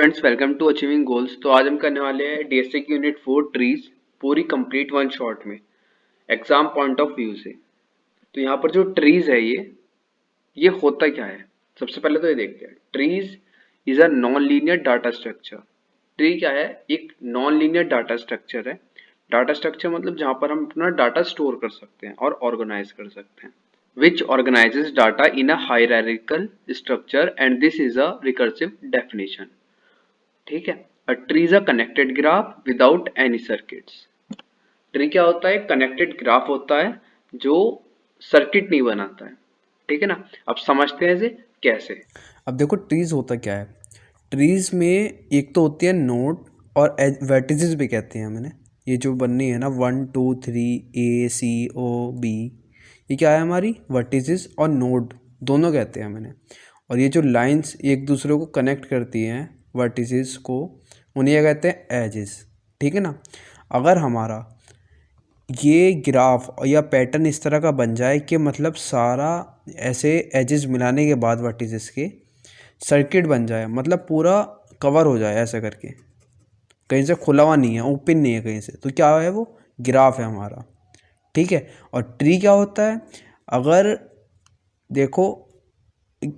Friends, welcome to achieving goals. तो आज हम करने वाले हैं डीएसए की यूनिट 4 ट्रीज पूरी कंप्लीट वन शॉट में एग्जाम पॉइंट ऑफ व्यू से। तो यहाँ पर जो ट्रीज है ये होता क्या है, सबसे पहले तो ये देखते हैं। Trees is a non linear data structure. Tree क्या है? एक नॉन लीनियर डाटा स्ट्रक्चर है। डाटा स्ट्रक्चर मतलब जहाँ पर हम अपना डाटा स्टोर कर सकते हैं और ऑर्गेनाइज कर सकते हैं, which organizes data in a hierarchical structure, and this is a recursive definition. ठीक है। A tree is a connected graph without any circuits. Tree क्या होता है? कनेक्टेड ग्राफ होता है जो सर्किट नहीं बनाता है। ठीक है ना। अब समझते हैं इसे कैसे। अब देखो ट्रीज होता क्या है। ट्रीज में एक तो होती है नोड और वर्टिसेस भी कहते हैं मैंने। ये जो बननी है ना 1 2 3 A C O B, ये क्या है हमारी वर्टिसेस और नोड दोनों कहते हैं मैंने। और ये जो लाइंस एक दूसरे को कनेक्ट करती हैं वर्टिसेस को, उन्हें क्या कहते हैं? एजेस। ठीक है ना। अगर हमारा ये ग्राफ या पैटर्न इस तरह का बन जाए कि मतलब सारा ऐसे एजेस मिलाने के बाद वर्टिसेस के सर्किट बन जाए, मतलब पूरा कवर हो जाए ऐसा करके, कहीं से खुला हुआ नहीं है, ओपन नहीं है कहीं से, तो क्या है वो? ग्राफ है हमारा। ठीक है। और ट्री क्या होता है? अगर देखो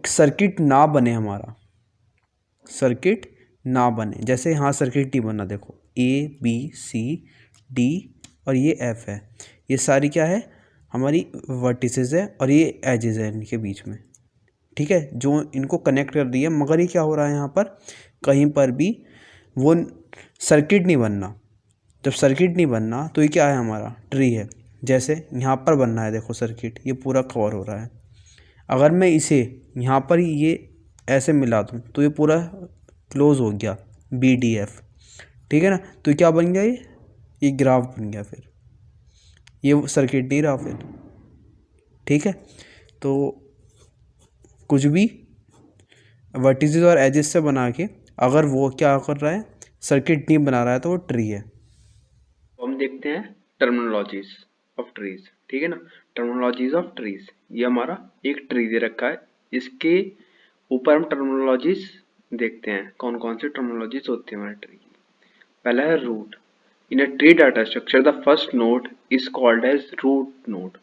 सर्किट ना बने, हमारा सर्किट ना बने, जैसे यहाँ सर्किट नहीं बना, देखो A B C D और ये F है, ये सारी क्या है? हमारी वर्टिसेस है और ये एजेस है इनके बीच में। ठीक है, जो इनको कनेक्ट कर रही है। मगर ये क्या हो रहा है यहाँ पर? कहीं पर भी वो सर्किट नहीं बनना। जब सर्किट नहीं बनना तो ये क्या है? हमारा ट्री है। जैसे यहाँ पर बनना है, देखो सर्किट ये पूरा कवर हो रहा है। अगर मैं इसे यहाँ पर ही ये ऐसे मिला दूँ तो ये पूरा क्लोज हो गया, BDF। ठीक है ना। तो ये क्या बन गया? ये ग्राफ बन गया। फिर ये सर्किट नहीं रहा फिर। ठीक है। तो कुछ भी वर्टिसेस और एजेस से बना के अगर वो क्या कर रहा है, सर्किट नहीं बना रहा है, तो वो ट्री है। तो हम देखते हैं टर्मिनोलॉजीज ऑफ ट्रीज। ठीक है ना। टर्मिनोलॉजीज ऑफ ट्रीज, ये हमारा एक ट्री दे रखा है। इसके ऊपर हम टर्मिनोलॉजीज देखते हैं, कौन कौन से टर्मिनोलॉजीज होती है हमारे ट्री की। पहला है root. In a tree data structure the first node is called as root node.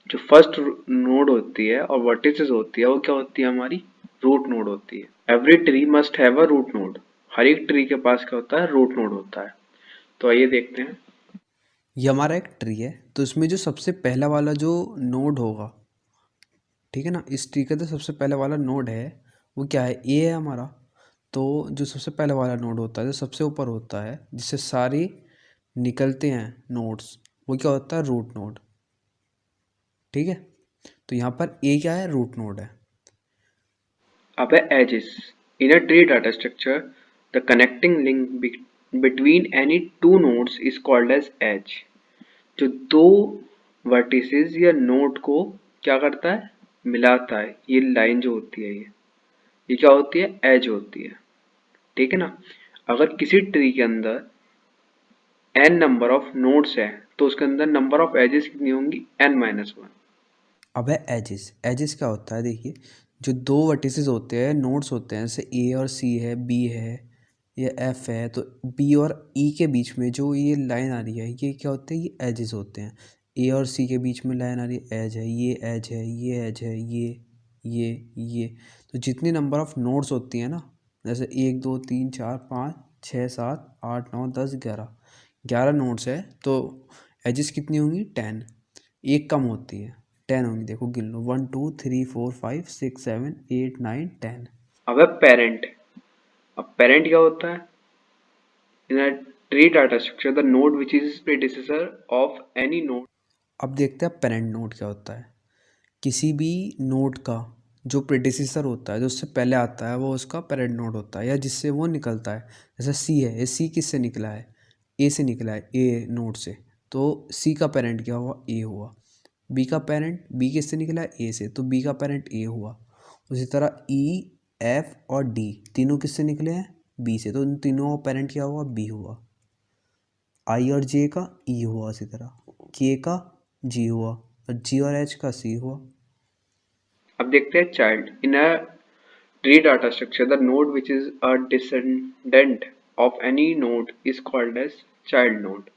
जो फर्स्ट नोड होती है और वर्टिसेस होती है वो क्या होती है? हमारी रूट नोड होती है। Every tree must have a root node. हर एक ट्री के पास क्या होता है? रूट नोड होता है। तो आइए देखते हैं। ये हमारा एक ट्री है, तो इसमें जो सबसे पहला वाला जो नोड होगा, ठीक है ना, इस ट्री का जो सबसे पहला वाला नोड है वो क्या है? ए है हमारा। तो जो सबसे पहला वाला नोड होता है, जो सबसे ऊपर होता है, जिससे सारी निकलते हैं नोड्स, वो क्या होता है? Root node. ठीक है। तो यहाँ पर ए क्या है? रूट नोड है। अब है edges. In a tree data structure the connecting link between any two nodes is called as edge. जो दो वर्टिसेस या नोड को क्या करता है? मिलाता है। ये लाइन जो होती है ये क्या होती है? एज होती है। ठीक है ना। अगर किसी ट्री के अंदर n नंबर ऑफ नोड्स है तो उसके अंदर नंबर ऑफ एजेस कितनी होंगी? n-1। अब है एजेस। एजेस क्या होता है? देखिए, जो दो वर्टिसेस होते हैं, नोड्स होते हैं, जैसे ए और सी है, बी है या एफ है, तो बी और ई के बीच में जो ये लाइन आ रही है, ये क्या होते हैं? ये एजेस होते हैं। ए और सी के बीच में लाइन आ रही है, एज है, ये एज है, ये एज है, ये। तो जितनी नंबर ऑफ नोड्स होती हैं ना, जैसे 1 2 3 4 5 6 7 8 9 10 11, 11 नोड्स है, तो एजेस कितनी होंगी? 10। एक कम होती है, 10 होंगी। देखो गिन लो, 1 2 3 4 5 6 7 8 9 10। अब है पेरेंट। अब पेरेंट क्या होता है? In a tree data structure the node which is predecessor of any node. अब देखते हैं पेरेंट नोड क्या होता है। किसी भी नोड का जो प्रेडिसेसर होता है, जो उससे पहले आता है, वो उसका पेरेंट नोड होता है, या जिससे वो निकलता है। जैसे सी है, ये सी किससे निकला है? ए से निकला है, ए नोड से। तो सी का पेरेंट क्या हुआ? ए हुआ। बी का पेरेंट, बी किससे निकला है? ए से, तो बी का पेरेंट ए हुआ। उसी तरह ई, एफ और डी तीनों किससे निकले हैं? बी से, तो इन तीनों का पेरेंट क्या हुआ? बी हुआ। आई और जे का ई हुआ, इसी तरह के का जी हुआ, और जी और एच का सी हुआ। अब देखते हैं child. In a tree data structure, the node which is a descendant of any node is called as child node.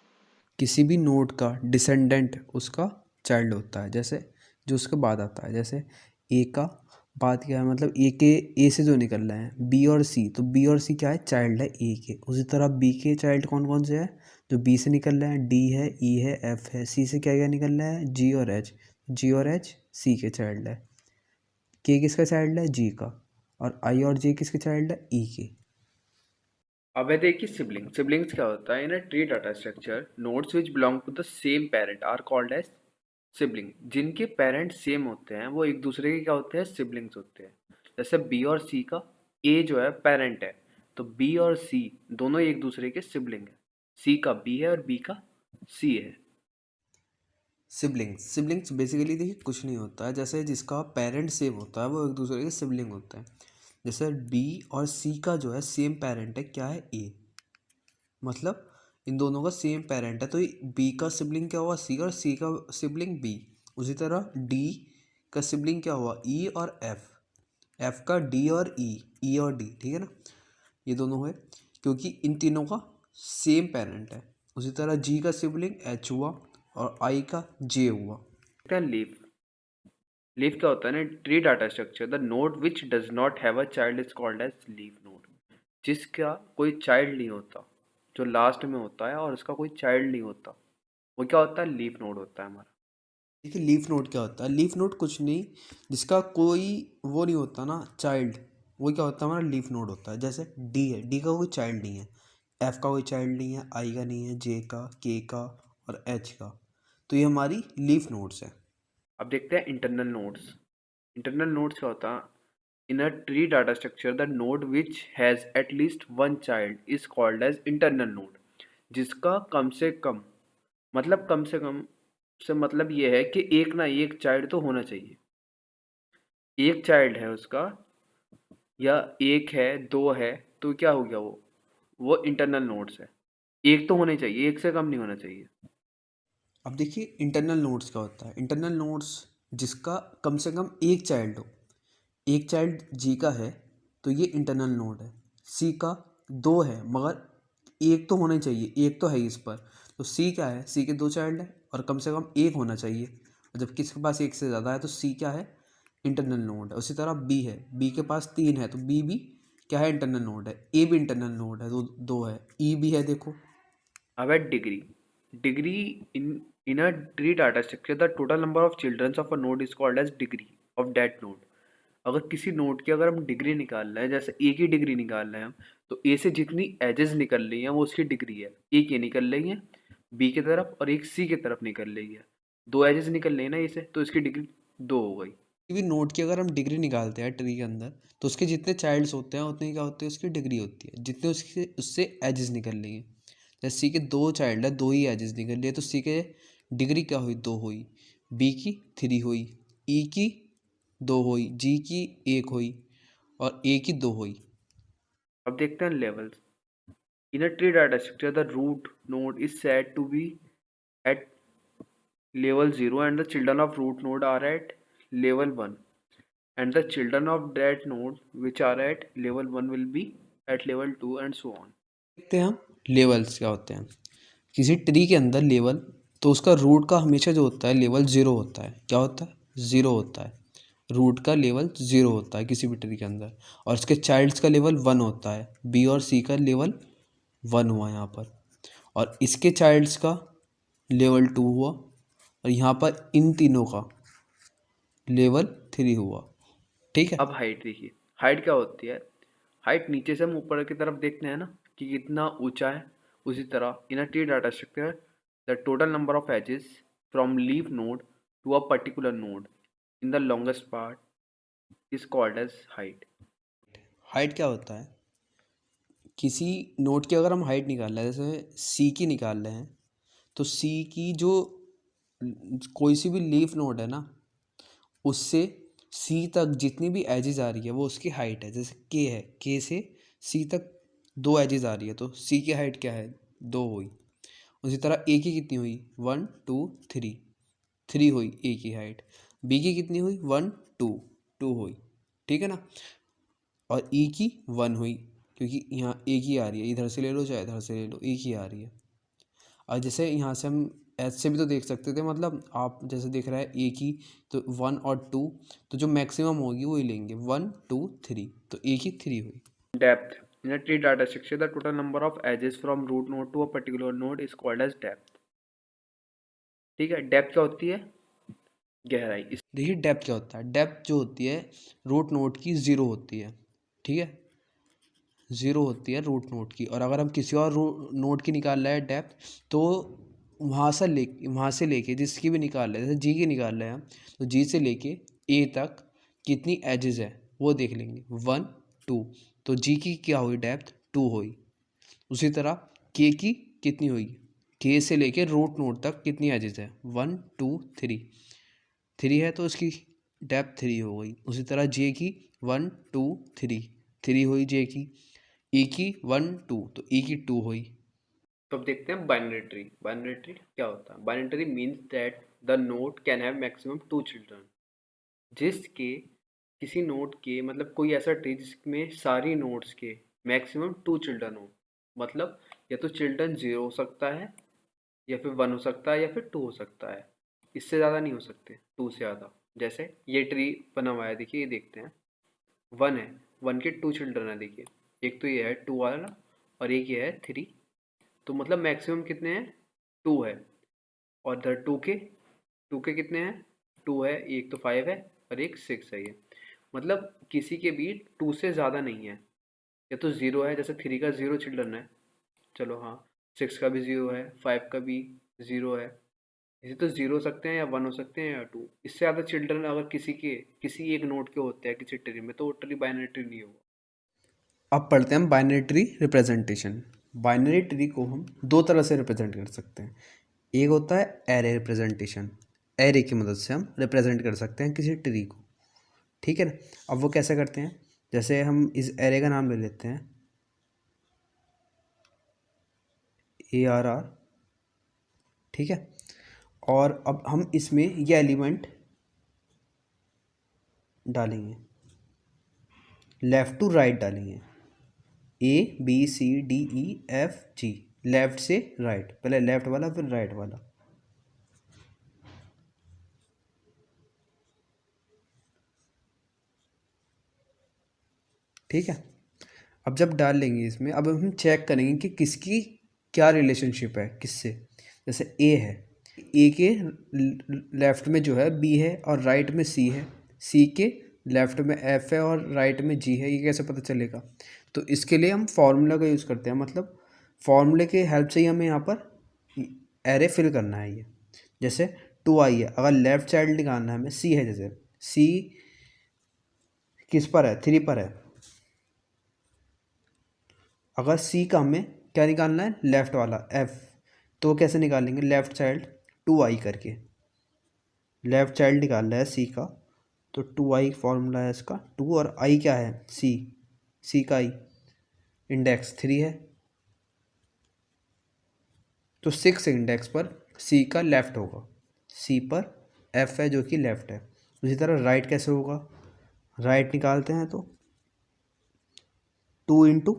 किसी भी नोड का डिसेंडेंट उसका चाइल्ड होता है, जैसे जो उसके बाद आता है। जैसे ए का बाद क्या है, मतलब ए से जो निकल रहे हैं बी और सी, तो बी और सी क्या है, चाइल्ड है ए के। उसी तरह बी के चाइल्ड कौन कौन से हैं, जो बी से निकल रहे हैं, डी है, ई है, एफ है। सी से क्या क्या निकल रहा है, जी और एच। जी और एच सी के चाइल्ड है। के किसका चाइल्ड है, जी का। और आई और जे किसके चाइल्ड है, ई के। अब है देखिए सिबलिंग्स क्या होता है। In a tree data structure nodes which belong to the same parent are called as sibling. जिनके पेरेंट सेम होते हैं वो एक दूसरे के क्या होते हैं, सिबलिंग्स होते हैं। जैसे बी और सी का ए जो है पेरेंट है, तो बी और सी दोनों एक दूसरे के सिबलिंग है। सी का बी है और बी का सी है। सिबलिंग्स सिबलिंग्स बेसिकली देखिए कुछ नहीं होता है, जैसे जिसका पेरेंट सेम होता है वो एक दूसरे के सिबलिंग होते हैं। जैसे बी और सी का जो है सेम पेरेंट है, क्या है, ए। मतलब इन दोनों का सेम पेरेंट है, तो बी का सिबलिंग क्या हुआ, सी, और सी का सिबलिंग बी। उसी तरह डी का सिबलिंग क्या हुआ, ई और एफ। एफ का डी और ई और डी, ठीक है ना। ये दोनों हुए क्योंकि इन तीनों का सेम पेरेंट है। उसी तरह जी का सिबलिंग एच हुआ और आई का जे हुआ। लीफ लीफ क्या होता है ना, tree data structure the node which does not have a child is called as leaf node. जिसका कोई चाइल्ड नहीं होता, जो लास्ट में होता है और उसका कोई चाइल्ड नहीं होता, वो क्या होता है, लीफ नोड होता है हमारा। देखिए लीफ नोड क्या होता है, लीफ नोड कुछ नहीं, जिसका कोई वो नहीं होता ना, चाइल्ड, वो क्या होता है, हमारा लीफ नोड होता है। जैसे डी है, डी का कोई चाइल्ड नहीं है, एफ का कोई चाइल्ड नहीं है, आई का नहीं है, जे का, के का और एच का, तो ये हमारी लीफ नोड्स है। अब देखते हैं इंटरनल नोड्स। इंटरनल नोड्स क्या होता है, in a tree data structure the node which has at least one child is called as internal node. जिसका कम से कम से मतलब ये है कि एक ना एक चाइल्ड तो होना चाहिए। एक चाइल्ड है उसका या एक है, दो है, तो क्या हो गया, वो इंटरनल नोड्स है। एक तो होने चाहिए, एक से कम नहीं होना चाहिए। अब देखिए इंटरनल नोड्स क्या होता है, इंटरनल नोड्स जिसका कम से कम एक चाइल्ड हो। एक चाइल्ड जी का है तो ये इंटरनल नोड है। सी का दो है मगर एक तो होना चाहिए, एक तो है ही इस पर, तो सी क्या है, सी के दो चाइल्ड है और कम से कम एक होना चाहिए। और जब किसके पास एक से ज़्यादा है तो सी क्या है, इंटरनल नोड है। उसी तरह बी है, बी के पास तीन है तो बी भी क्या है, इंटरनल नोड है। ए भी इंटरनल नोड है, दो दो है। ई भी है देखो। अब है degree in a tree data structure the total number of childrens of a node is called as degree of that node. अगर किसी नोड की अगर हम डिग्री निकाल रहे हैं, जैसे ए की डिग्री निकाल रहे हैं हम, तो ए से जितनी एजेस निकल रही हैं वो उसकी डिग्री है। एक ये निकल रही है बी की तरफ और एक सी की तरफ निकल रही है, दो एजेस निकल रही है ना ए से, तो इसकी डिग्री दो हो गई। किसी भी नोड की अगर हम डिग्री निकालते हैं ट्री के अंदर, तो उसके जितने चाइल्ड्स होते हैं उतनी क्या होती है, उसकी डिग्री होती है, जितने उसके उससे एजेस निकल रही हैं। जैसे सी के दो चाइल्ड है, दो ही एजेस निकल रही है, तो सी के डिग्री क्या हुई, दो हुई। बी की थ्री हुई, ई की दो हुई, जी की एक हुई और ए की दो हुई। अब देखते हैं levels. In a tree data structure the root node is said to be at level 0 and the children of root node are at level 1, and the children of that node which are at level 1 will be at level 2 and so on. देखते हैं हम levels क्या होते हैं किसी tree के अंदर। Level तो उसका रूट का हमेशा जो होता है लेवल ज़ीरो होता है। क्या होता है, ज़ीरो होता है। रूट का लेवल ज़ीरो होता है किसी भी ट्री के अंदर, और इसके चाइल्ड्स का लेवल वन होता है। बी और सी का लेवल वन हुआ यहाँ पर, और इसके चाइल्ड्स का लेवल टू हुआ, और यहाँ पर इन तीनों का लेवल थ्री हुआ। ठीक है। अब हाइट देखिए, हाइट क्या होती है। हाइट नीचे से हम ऊपर की तरफ देखते हैं ना कि कितना ऊंचा है, उसी तरह in a tree data structure the total number of edges from leaf node to a particular node in the longest part is called as height. Height क्या होता है, किसी नोट की अगर हम हाइट निकाल रहे हैं, जैसे सी की निकाल रहे हैं, तो सी की जो कोई सी भी लीफ नोड है ना, उससे सी तक जितनी भी एजेस आ रही है वो उसकी हाइट है। जैसे के है, के से सी तक दो एजेस आ रही है, तो सी की हाइट क्या है, दो हुई। उसी तरह ए की कितनी हुई, वन टू थ्री, थ्री हुई ए की हाइट। बी की कितनी हुई, वन टू, टू हुई। ठीक है ना। और ई की 1 हुई, क्योंकि यहाँ एक ही आ रही है, इधर से ले लो चाहे इधर से ले लो, एक ही आ रही है। और जैसे यहाँ से हम ऐसे भी तो देख सकते थे, मतलब आप जैसे देख रहा है एक ही, तो 1 और 2, तो जो मैक्सिमम होगी वही लेंगे, 1 2 3, तो एक ही 3 हुई। Depth. In a tree data structure, the total number of edges from root node to a particular node is called as depth. ठीक है, डेप्थ क्या होती है? गहराई। देखिए डेप्थ क्या होता है, डेप्थ जो होती है रूट नोड की 0 होती है, ठीक है, 0 होती है रूट नोड की। और अगर हम किसी और नोड की निकाल रहे हैं डेप्थ, तो वहाँ से लेके जिसकी भी निकाल रहे हैं, जैसे जी की निकाल रहे हैं हम, तो जी से लेके ए तक कितनी एजेस है वो देख लेंगे, 1 2, तो जी की क्या हुई डेप्थ, 2 हुई। उसी तरह के की कितनी हुई, के से लेके रूट नोड तक कितनी एजेस है, 1 2 3, 3 है तो इसकी डेप्थ 3 हो गई। उसी तरह जे की 1 2 3, 3 हुई जे की। ई की 1 2, तो ई की 2 हुई। तो अब देखते हैं बाइनरी ट्री। बाइनरी ट्री क्या होता है? Binary tree means that the node can have maximum 2 children. जिसके किसी नोड के, मतलब कोई ऐसा ट्री जिसमें सारी नोड्स के मैक्सिमम 2 चिल्ड्रन हो। मतलब या तो चिल्ड्रन 0 हो सकता है, या फिर 1 हो सकता है, या फिर 2 हो सकता है। इससे ज़्यादा नहीं हो सकते, 2 से ज़्यादा। जैसे ये ट्री बना हुआ है, देखिए ये देखते हैं, 1 है, 1 के 2 चिल्ड्रन है, देखिए एक तो ये है 2 वाला, और एक ये है 3। तो मतलब मैक्सिमम कितने हैं, 2 है। और इधर 2 के कितने हैं, 2 है, एक तो 5 है और एक 6 है। ये मतलब किसी के भी 2 से ज़्यादा नहीं है। या तो 0 है, जैसे 3 का 0 चिल्ड्रन है, चलो हाँ, 6 का भी 0 है, 5 का भी 0 है। इसे तो 0 हो सकते हैं, या 1 हो सकते हैं, या 2। इससे ज़्यादा चिल्ड्रन अगर किसी एक नोड के होते हैं किसी ट्री में, तो वो ट्री बाइनरी ट्री नहीं होगा। अब पढ़ते हैं binary tree representation. Binary tree को हम दो तरह से रिप्रेजेंट कर सकते हैं। एक होता है एरे रिप्रेजेंटेशन, एरे की मदद से हम रिप्रेजेंट कर सकते हैं किसी ट्री को, ठीक है ना। अब वो कैसे करते हैं, जैसे हम इस एरे का नाम ले लेते हैं ARR, ठीक है। और अब हम इसमें ये एलिमेंट डालेंगे, लेफ़्ट टू राइट डालेंगे, ABCDEFG, लेफ़्ट से राइट, पहले लेफ़्ट वाला फिर राइट वाला, ठीक है। अब जब डाल लेंगे इसमें, अब हम चेक करेंगे कि किसकी क्या रिलेशनशिप है किससे। जैसे ए है, ए के लेफ़्ट में जो है बी है और राइट में सी है, सी के लेफ़्ट में एफ है और राइट में जी है, ये कैसे पता चलेगा। तो इसके लिए हम फार्मूला का यूज़ करते हैं, मतलब फार्मूले के हेल्प से ही हमें यहाँ पर एरे फिल करना है। ये जैसे 2i है, अगर लेफ़्ट चाइल्ड निकालना है हमें, सी है, जैसे सी किस पर है, 3 पर है, अगर सी का हमें क्या निकालना है, लेफ़्ट वाला एफ, तो कैसे निकालेंगे, लेफ़्ट चाइल्ड 2i करके, लेफ़्ट चाइल्ड निकालना है सी का, तो 2i फॉर्मूला है इसका, 2 और i क्या है, सी का i इंडेक्स 3 है, तो 6 इंडेक्स पर सी का लेफ़्ट होगा, सी पर एफ है जो कि लेफ़्ट है। उसी तरह राइट कैसे होगा, राइट निकालते हैं तो 2 इंटू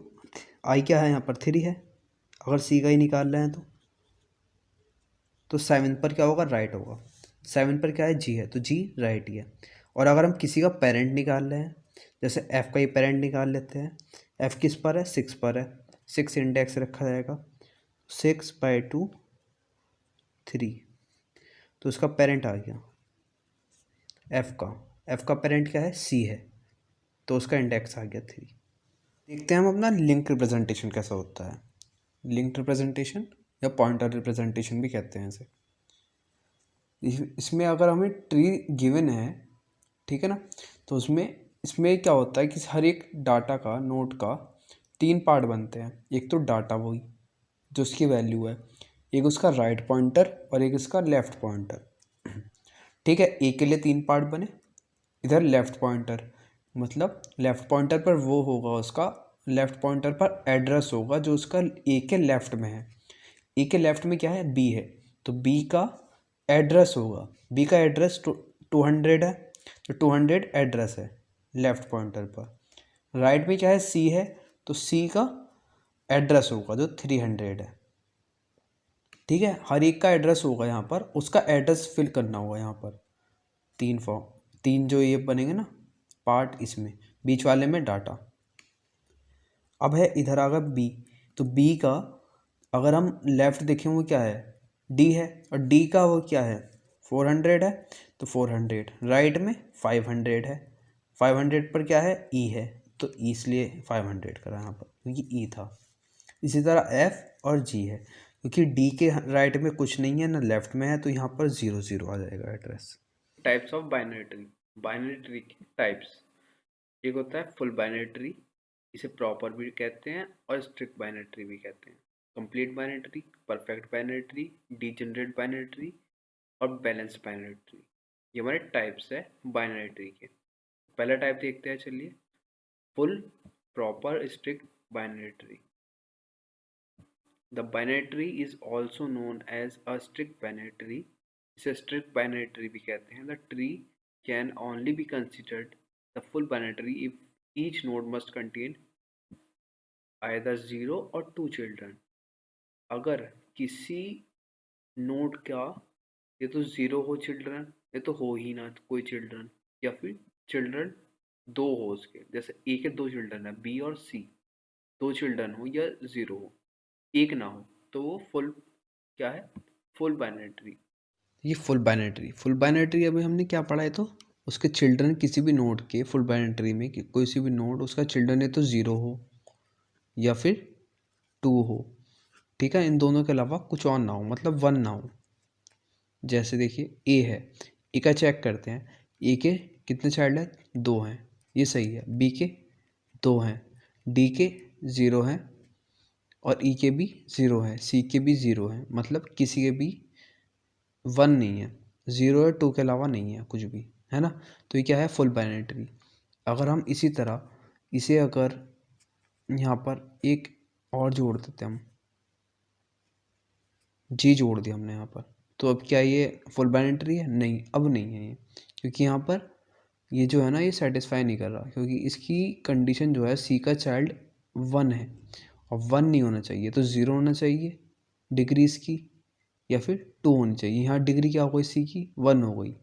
आई क्या है यहाँ पर 3 है, अगर सी का ही निकाल रहे हैं तो 7 पर क्या होगा, राइट होगा। 7 पर क्या है, जी है, तो जी राइट ही है। और अगर हम किसी का पेरेंट निकाल रहे हैं, जैसे एफ़ का ही पेरेंट निकाल लेते हैं, एफ़ किस पर है, 6 पर है, 6 इंडेक्स रखा जाएगा, 6/2 3, तो उसका पेरेंट आ गया एफ़ का पेरेंट क्या है, सी है, तो उसका इंडेक्स आ गया 3। देखते हैं हम अपना लिंक रिप्रेजेंटेशन कैसा होता है। लिंक रिप्रेजेंटेशन या पॉइंटर रिप्रेजेंटेशन भी कहते हैं इसे। इसमें अगर हमें ट्री गिवन है, ठीक है ना, तो इसमें क्या होता है कि हर एक डाटा का, नोट का 3 पार्ट बनते हैं। एक तो डाटा, वही जो उसकी वैल्यू है, एक उसका राइट पॉइंटर और एक उसका लेफ़्ट पॉइंटर, ठीक है। ए के लिए 3 पार्ट बने, इधर लेफ़्ट पॉइंटर, मतलब लेफ़्ट पॉइंटर पर वो होगा, उसका लेफ़्ट पॉइंटर पर एड्रेस होगा जो उसका ए के लेफ़्ट में है। ए के लेफ़्ट में क्या है, बी है, तो बी का एड्रेस होगा, बी का एड्रेस 200 है, तो 200 एड्रेस है लेफ़्ट पॉइंटर पर। राइट में क्या है, सी है, तो सी का एड्रेस होगा जो 300 है। ठीक है, हर एक का एड्रेस होगा यहाँ पर, उसका एड्रेस फिल करना होगा यहाँ पर। तीन जो ये बनेंगे ना पार्ट, इसमें बीच वाले में डाटा। अब है इधर आ गया बी, तो बी का अगर हम लेफ़्ट देखें वो क्या है, डी है, और डी का वो क्या है 400 है, तो 400 राइट में 500 है, 500 पर क्या है ई है, तो ई इसलिए 500 करा यहाँ पर क्योंकि ई था। इसी तरह एफ और जी है, क्योंकि डी के राइट में कुछ नहीं है ना लेफ्ट में है, तो यहाँ पर 0 0 आ जाएगा address. Types of binary tree. Binary tree के टाइप्स, एक होता है फुल बाइनरी ट्री, इसे प्रॉपर भी कहते हैं और स्ट्रिक्ट बाइनरी ट्री भी कहते हैं। Complete binary tree, perfect binary tree, degenerate binary tree और बैलेंस बाइनरी ट्री, ये हमारे टाइप्स है बाइनरी ट्री के। पहला टाइप देखते हैं, चलिए, full proper strict binary tree. The binary tree is also known as a strict binary tree. इसे strict binary tree भी कहते हैं। The tree can only be considered the full binary tree if each node must contain either 0 or 2 children. अगर किसी node का ये तो 0 हो चिल्ड्रन, ये तो हो ही ना कोई चिल्ड्रन, या फिर चिल्ड्रन 2 हो उसके, जैसे ए के 2 चिल्ड्रन है, बी और सी 2 चिल्ड्रन हो या 0 हो, एक ना हो, तो वो फुल क्या है, फुल बाइनरी ट्री। ये full binary tree, full binary tree अभी हमने क्या पढ़ा है, तो उसके चिल्ड्रन किसी भी नोड के फुल बाइनरी ट्री में कोई सी भी नोड उसका चिल्ड्रन है तो 0 हो या फिर 2 हो। ठीक है, इन दोनों के अलावा कुछ और ना हो, मतलब 1 ना हो। जैसे देखिए ए है, ए का चेक करते हैं, ए के कितने चाइल्ड है, 2 हैं, ये सही है। बी के 2 हैं, डी के 0 हैं और ई के भी 0 है, सी के भी 0 है, मतलब किसी के भी 1 नहीं है, 0 या 2 के अलावा नहीं है कुछ भी, है ना। तो ये क्या है, फुल बाइनरी ट्री। अगर हम इसी तरह इसे अगर यहाँ पर एक और जोड़ देते हम, जी जोड़ दिया हमने यहाँ पर, तो अब क्या ये फुल बाइनरी ट्री है, नहीं, अब नहीं है ये, क्योंकि यहाँ पर ये जो है ना ये सेटिस्फाई नहीं कर रहा, क्योंकि इसकी कंडीशन जो है सी का चाइल्ड 1 है, और 1 नहीं होना चाहिए, तो 0 होना चाहिए डिग्री इसकी, या फिर 2 होनी चाहिए। यहाँ डिग्री क्या हो गई सी की, 1 हो गई।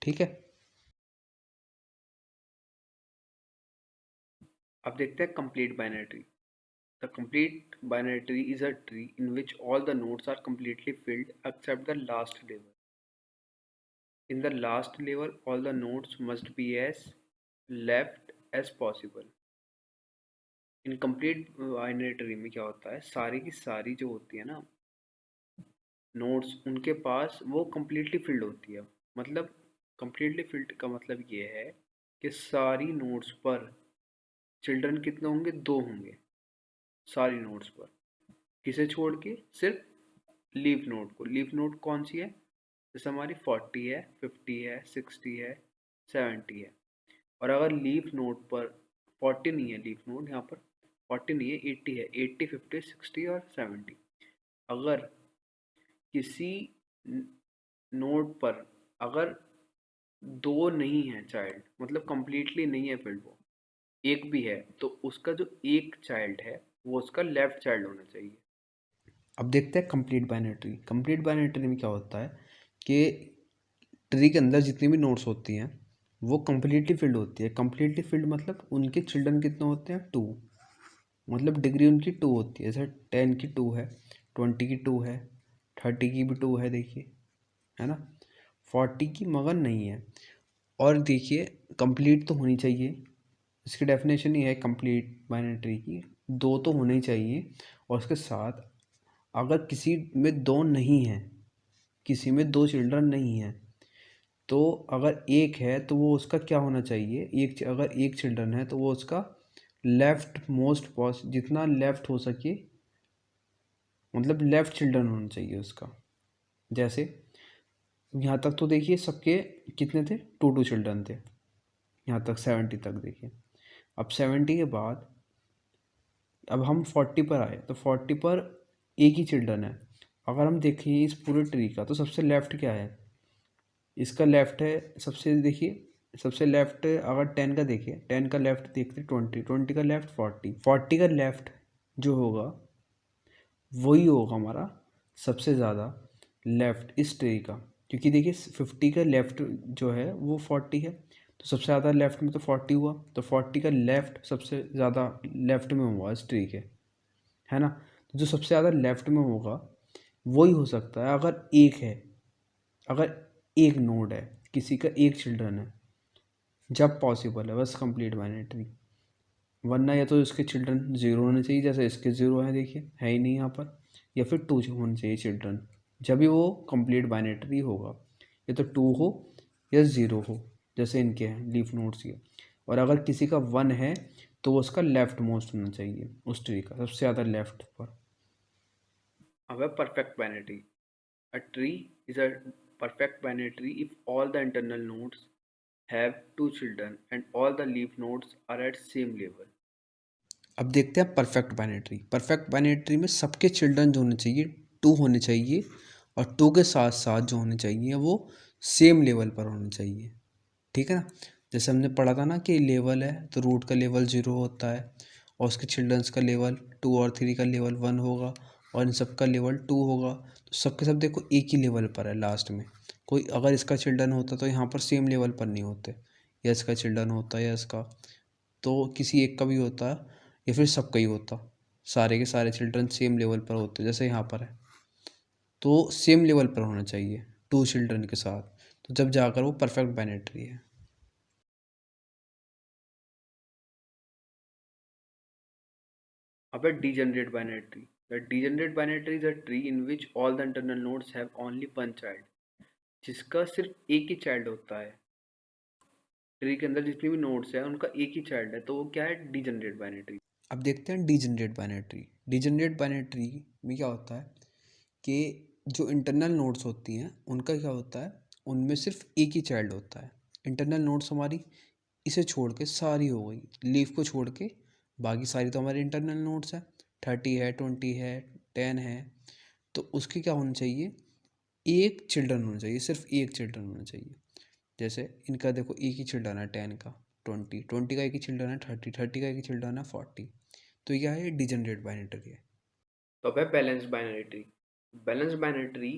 ठीक है, अब देखते हैं complete binary tree. The complete binary tree is a tree in which all the nodes are completely filled except the last level. In the last level, all the nodes must be as left as possible. In complete binary tree में क्या होता है, सारी की सारी जो होती है ना नोड्स, उनके पास वो कम्प्लीटली फिल्ड होती है। मतलब कम्प्लीटली फिल्ड का मतलब ये है कि सारी नोड्स पर चिल्ड्रन कितने होंगे, 2 होंगे सारी नोड्स पर, किसे छोड़ के, सिर्फ लीफ नोड को। लीफ नोड कौन सी है, जैसे हमारी 40 है, 50 है, 60 है, 70 है। और अगर लीफ नोड पर 40 नहीं है, लीफ नोड यहाँ पर 40 नहीं है, 80 है, 80, 50, 60 और 70। अगर किसी नोड पर अगर 2 नहीं है चाइल्ड, मतलब कंप्लीटली नहीं है फिल्ड, वो एक भी है, तो उसका जो एक चाइल्ड है वो उसका लेफ्ट चाइल्ड होना चाहिए। अब देखते हैं complete binary tree. Complete binary tree में क्या होता है कि ट्री के अंदर जितनी भी नोड्स होती हैं वो कम्प्लीटली फिल्ड होती है। कम्प्लीटली फिल्ड मतलब उनके चिल्ड्रन कितने होते हैं, 2, मतलब डिग्री उनकी 2 होती है। जैसे 10 की 2 है, 20 की 2 है, 30 की भी 2 है, देखिए, है ना। 40 की मगर नहीं है। और देखिए कंप्लीट तो होनी चाहिए, इसकी डेफिनेशन ही है कंप्लीट बाइनरी ट्री की, 2 तो होने ही चाहिए। और उसके साथ अगर किसी में 2 नहीं है, किसी में 2 चिल्ड्रन नहीं है, तो अगर एक है तो वो उसका क्या होना चाहिए, अगर एक चिल्ड्रन है तो वो उसका लेफ्ट मोस्ट जितना लेफ्ट हो सके, मतलब लेफ्ट चिल्ड्रन होना चाहिए उसका। जैसे यहाँ तक तो देखिए सबके कितने थे, 2 चिल्ड्रन थे, यहाँ तक 70 तक देखिए। अब 70 के बाद अब हम 40 पर आए, तो 40 पर एक ही चिल्ड्रन है। अगर हम देखें इस पूरे ट्री का, तो सबसे लेफ्ट क्या है, इसका लेफ्ट है सबसे, देखिए सबसे लेफ्ट अगर 10 का देखिए, 10 का लेफ्ट देखते 20, 20 का लेफ्ट 40, 40 का लेफ्ट जो होगा वही होगा हमारा सबसे ज़्यादा लेफ्ट इस ट्री का, क्योंकि देखिए 50 का लेफ्ट जो है वो 40 है, तो सबसे ज़्यादा लेफ्ट में तो 40 हुआ, तो 40 का लेफ्ट सबसे ज़्यादा लेफ्ट में हुआ इस ट्री के, है ना। तो जो सबसे ज़्यादा लेफ्ट में होगा वही हो सकता है अगर एक है, अगर एक नोड है, किसी का एक चिल्ड्रन है, जब पॉसिबल है बस कंप्लीट बाइनरी। वरना या तो इसके चिल्ड्रन ज़ीरो होने चाहिए, जैसे इसके ज़ीरो हैं, देखिए है ही नहीं यहाँ पर, या फिर टू होने चाहिए चिल्ड्रन, जब भी वो कंप्लीट बाइनरी होगा, या तो टू हो या ज़ीरो हो, जैसे इनके हैं लीफ नोड्स ये। और अगर किसी का वन है तो वो उसका लेफ्ट मोस्ट होना चाहिए उस ट्री का, सबसे ज़्यादा लेफ्ट पर। अब है perfect binary. A tree is a perfect binary tree if all the internal nodes have two children and all the leaf nodes are at same level. अब देखते हैं परफेक्ट बाइनरी। परफेक्ट बाइनरी में सबके children जो होने चाहिए to होने चाहिए, और टू के साथ साथ जो होने चाहिए वो सेम लेवल पर होने चाहिए, ठीक है ना। जैसे हमने पढ़ा था ना कि लेवल है तो रूट का लेवल 0 होता है, और उसके चिल्ड्रंस का लेवल 2 और 3 का लेवल 1 होगा, और इन सब का लेवल 2 होगा। तो सबके सब देखो एक ही लेवल पर है लास्ट में। कोई अगर इसका चिल्ड्रन होता तो यहाँ पर सेम लेवल पर नहीं होते, या इसका चिल्ड्रन होता या इसका, तो किसी एक का भी होता या फिर सबका ही होता, सारे के सारे चिल्ड्रन सेम लेवल पर होते जैसे यहाँ पर है। तो सेम लेवल पर होना चाहिए टू चिल्ड्रन के साथ, तो जब जाकर वो परफेक्ट बाइनरी है। अब है degenerate binary tree. The degenerate binary tree is a tree in which all the internal nodes have only one child. जिसका सिर्फ एक ही चाइल्ड होता है। ट्री के अंदर जितनी भी नोड्स हैं उनका एक ही चाइल्ड है, तो वो क्या है, डिजेनरेट बाइनरी ट्री। अब देखते हैं डीजनरेट बाइनरी। डीजनरेट बाइनरी में क्या होता है कि जो इंटरनल नोड्स होती हैं उनका क्या होता है, उनमें सिर्फ एक ही चाइल्ड होता है। इंटरनल नोड्स हमारी इसे छोड़ के सारी हो गई, लीफ को छोड़ के बाकी सारी तो हमारी इंटरनल नोड्स है, 30 है, 20 है, 10 है। तो उसके क्या होना चाहिए, एक चिल्ड्रन होना चाहिए, सिर्फ एक चिल्ड्रन होना चाहिए। जैसे इनका देखो एक ही चिल्ड्रन है 10 का, 20, 20 का एक ही चिल्ड्रन है 30, 30 का एक ही चिल्ड्रन है 40। तो ये क्या है, डिजनरेट बाइनरी है। तो अब है balanced binary tree. Balanced binary tree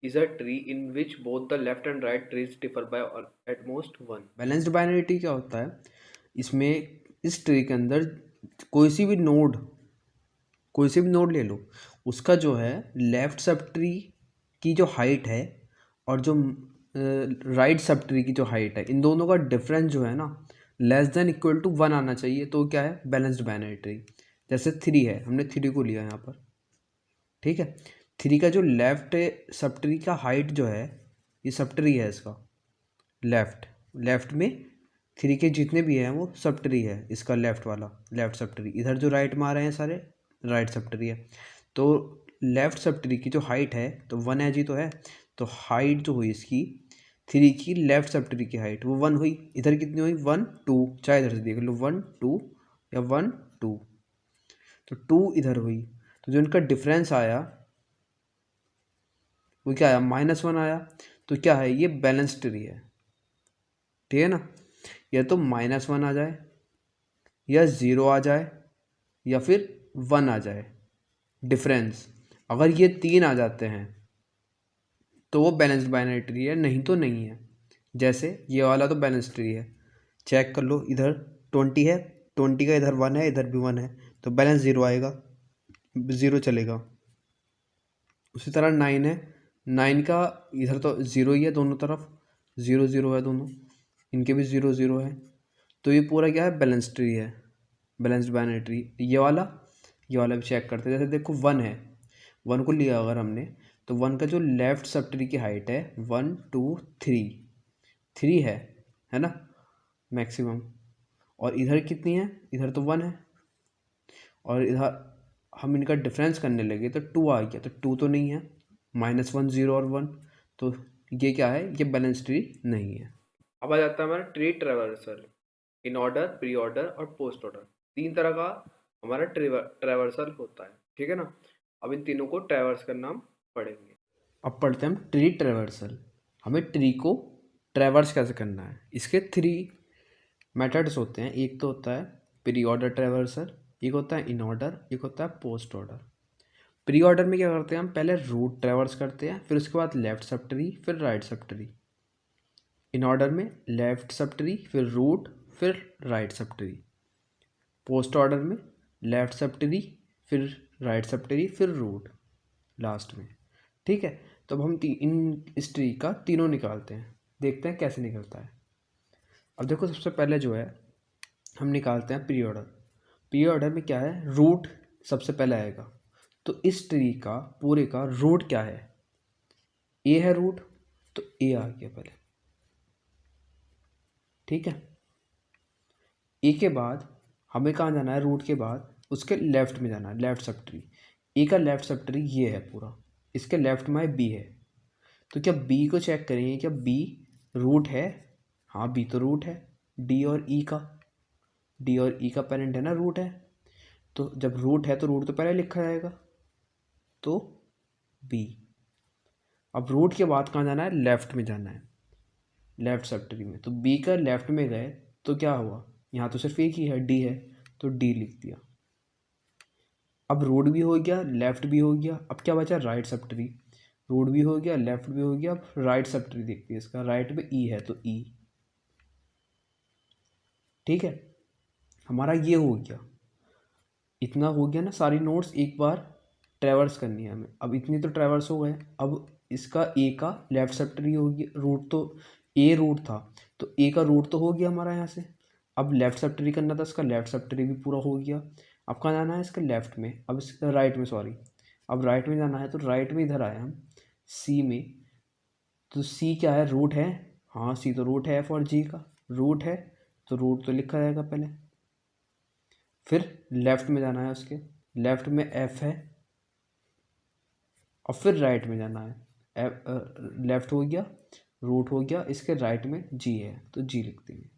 is a tree in which both the left and right trees differ by at most one. Balanced binary क्या होता है, इसमें इस ट्री के अंदर कोई सी भी नोड, कोई सी भी नोड ले लो, उसका जो है लेफ्ट सब ट्री की जो हाइट है और जो राइट सब ट्री की जो हाइट है, इन दोनों का डिफरेंस जो है ना लेस देन इक्वल टू 1 आना चाहिए, तो क्या है, बैलेंस्ड बाइनरी ट्री। जैसे 3 है, हमने 3 को लिया यहाँ पर, ठीक है। 3 का जो लेफ्ट सब ट्री का हाइट जो है, ये सब ट्री है इसका, लेफ्ट लेफ्ट में 3 के जितने भी हैं वो सब ट्री है इसका, लेफ्ट वाला लेफ्ट सब ट्री। इधर जो राइट में आ रहे हैं सारे राइट सब ट्री है। तो लेफ्ट सब ट्री की जो हाइट है तो 1 एज ही तो है, तो हाइट जो हुई इसकी 3 की, लेफ्ट सब ट्री की हाइट वो 1 हुई। इधर कितनी हुई, 1 2, चाहे इधर से देख लो 1 2 या 1 2, तो 2 इधर हुई। तो जो इनका डिफरेंस आया वो क्या आया, -1 आया। तो क्या है, ये बैलेंस ट्री है, ठीक है ना। या तो -1 आ जाए, या 0 आ जाए, या फिर 1 आ जाए डिफरेंस। अगर ये 3 आ जाते हैं तो वो बैलेंस्ड बाइनरी ट्री है, नहीं तो नहीं है। जैसे ये वाला तो बैलेंस ट्री है, चेक कर लो, इधर 20 है, 20 का इधर 1 है, इधर भी 1 है, तो बैलेंस 0 आएगा, 0 चलेगा। उसी तरह 9 है, 9 का इधर तो 0 ही है, दोनों तरफ 0 0 है, दोनों इनके भी 0 0 है। तो ये पूरा क्या है, बैलेंस ट्री है, बैलेंस्ड बाइनरी ट्री। ये वाला भी चेक करते हैं। जैसे देखो 1 है, 1 को लिया अगर हमने, तो 1 का जो लेफ्ट सब ट्री की हाइट है 1 2 3, 3 है ना मैक्सिमम। और इधर कितनी है, इधर तो 1 है, और इधर हम इनका डिफरेंस करने लगे तो 2 आ गया, तो 2 तो नहीं है, -1 0 और 1, तो ये क्या है, ये बैलेंस ट्री नहीं है। अब आ जाता है हमारा tree traversal, in order, pre order और पोस्ट ऑर्डर। 3 तरह का हमारा ट्रेवर्सल होता है, ठीक है ना। अब इन तीनों को ट्रेवर्स करना हम पढ़ेंगे। अब पढ़ते हैं हम ट्री ट्रेवर्सल। हमें ट्री को ट्रैवर्स कैसे करना है। इसके 3 मेथड्स होते हैं। एक तो होता है प्री ऑर्डर ट्रैवर्सर, एक होता है इन ऑर्डर, एक होता है पोस्ट ऑर्डर। प्री ऑर्डर में क्या करते हैं हम, पहले रूट ट्रैवर्स करते हैं, फिर उसके बाद लेफ्ट सब ट्री, फिर right sub tree. In order में लेफ्ट सब ट्री, फिर रूट, फिर right sub tree. Post order में लेफ्ट सब ट्री, फिर राइट सब ट्री, फिर रूट लास्ट में। ठीक है, तो अब हम इस ट्री का तीनों निकालते हैं, देखते हैं कैसे निकलता है। अब देखो सबसे पहले जो है हम निकालते हैं प्री ऑर्डर। प्री ऑर्डर में क्या है, रूट सबसे पहले आएगा। तो इस ट्री का पूरे का रूट क्या है, ए है रूट, तो ए आ गया पहले। ठीक है, ए के बाद हमें कहाँ जाना है, रूट के बाद उसके लेफ्ट में जाना है, लेफ्ट सब ट्री। ए का लेफ्ट सब ट्री ये है पूरा, इसके लेफ्ट में बी है। तो क्या बी को चेक करेंगे, क्या बी रूट है, हाँ बी तो रूट है। डी और ई का पेरेंट है ना, रूट है। तो जब रूट है तो रूट तो पहले लिखा जाएगा, तो बी। अब रूट के बाद कहाँ जाना है, लेफ्ट में जाना है, लेफ्ट सब ट्री में। तो बी का लेफ्ट में गए तो क्या हुआ, यहाँ तो सिर्फ एक ही है, डी है, तो डी लिख दिया। अब रूट भी हो गया, लेफ्ट भी हो गया, अब क्या बचा, राइट सब ट्री। रूट भी हो गया, लेफ्ट भी हो गया, अब राइट सब ट्री देखते हैं इसका। राइट में ई है तो ई। ठीक है, हमारा ये हो गया, इतना हो गया ना। सारी नोट्स एक बार ट्रैवर्स करनी है हमें। अब इतनी तो ट्रैवर्स हो गए। अब इसका ए का लेफ्ट सब ट्री हो गया, रूट तो ए रूट था, तो ए का रूट तो हो गया हमारा यहाँ से। अब लेफ्ट सब ट्री करना था, इसका लेफ्ट सब ट्री भी पूरा हो गया। अब कहाँ जाना है, इसके लेफ्ट में, अब इसका राइट में, सॉरी, अब राइट में जाना है। तो राइट में इधर आए हम सी में। तो सी क्या है, रूट है, हाँ सी तो रूट है, एफ और जी का रूट है, तो रूट तो लिखा जाएगा पहले। फिर लेफ्ट में जाना है, उसके लेफ्ट में एफ है, और फिर राइट में जाना है। लेफ्ट हो गया, रूट हो गया, इसके राइट में जी है, तो जी लिख देंगे।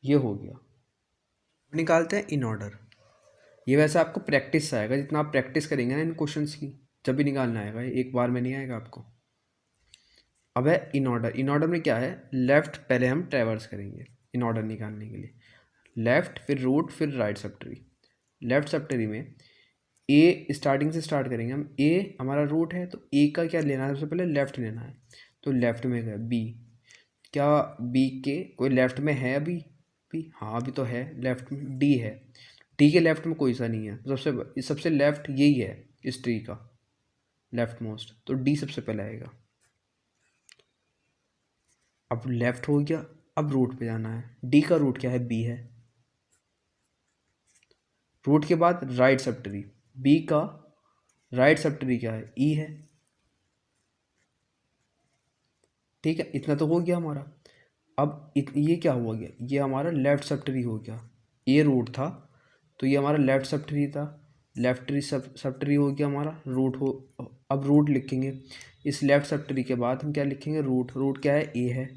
ये हो गया। निकालते हैं इन ऑर्डर। ये वैसे आपको प्रैक्टिस से आएगा, जितना आप प्रैक्टिस करेंगे ना इन क्वेश्चंस की, जब भी निकालना आएगा, ये एक बार में नहीं आएगा आपको। अब है इन ऑर्डर। इन ऑर्डर में क्या है, लेफ्ट पहले हम ट्रैवर्स करेंगे इन ऑर्डर निकालने के लिए। लेफ्ट, फिर रूट, फिर right sub tree. Left sub tree में ए स्टार्टिंग से स्टार्ट करेंगे हम। ए हमारा रूट है, तो ए का क्या लेना है, सबसे पहले लेफ्ट लेना है। तो लेफ्ट में गए बी, क्या बी के कोई लेफ्ट में है अभी, बी हाँ अभी तो है लेफ्ट में। डी है, डी के लेफ्ट में कोई सा नहीं है, सबसे सबसे लेफ्ट यही है इस ट्री का, लेफ्ट मोस्ट, तो डी सबसे पहले आएगा। अब लेफ्ट हो गया, अब रूट पे जाना है। डी का रूट क्या है, बी है। रूट के बाद राइट सब ट्री, बी का राइट सब ट्री क्या है, ई है। ठीक है, इतना तो हो गया हमारा। अब ये क्या हुआ गया, ये हमारा लेफ्ट सब ट्री हो गया। ये रूट था, तो ये हमारा लेफ्ट सब ट्री था। लेफ्ट ट्री सब ट्री हो गया हमारा, रूट हो। अब रूट लिखेंगे, इस लेफ्ट सब ट्री के बाद हम क्या लिखेंगे, रूट। रूट क्या है, ए है।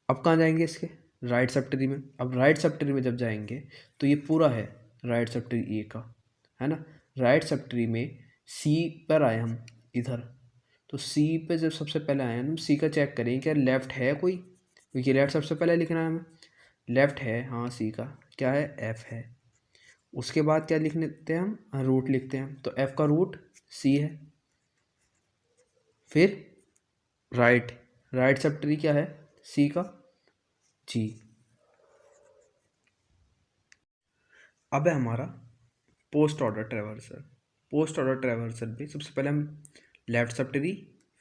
अब कहाँ जाएंगे, इसके राइट सब ट्री में। अब राइट सब ट्री में जब जाएंगे तो ये पूरा है राइट सब ट्री ए का, है ना। राइट सब ट्री में सी पर आए हम इधर, तो सी पे जब सबसे पहले आए हम, सी का चेक करें क्या लेफ्ट है कोई, क्योंकि लेफ्ट सबसे पहले लिखना है हमें। लेफ्ट है, हाँ सी का क्या है, एफ है। उसके बाद क्या लिख लेते हैं हम, रूट लिखते हैं, तो एफ का रूट सी है। फिर राइट, राइट सब ट्री क्या है, सी का जी। अब है हमारा पोस्ट ऑर्डर ट्रैवर्सर। पोस्ट ऑर्डर ट्रैवर्सर भी सबसे पहले हम लेफ्ट सब ट्री,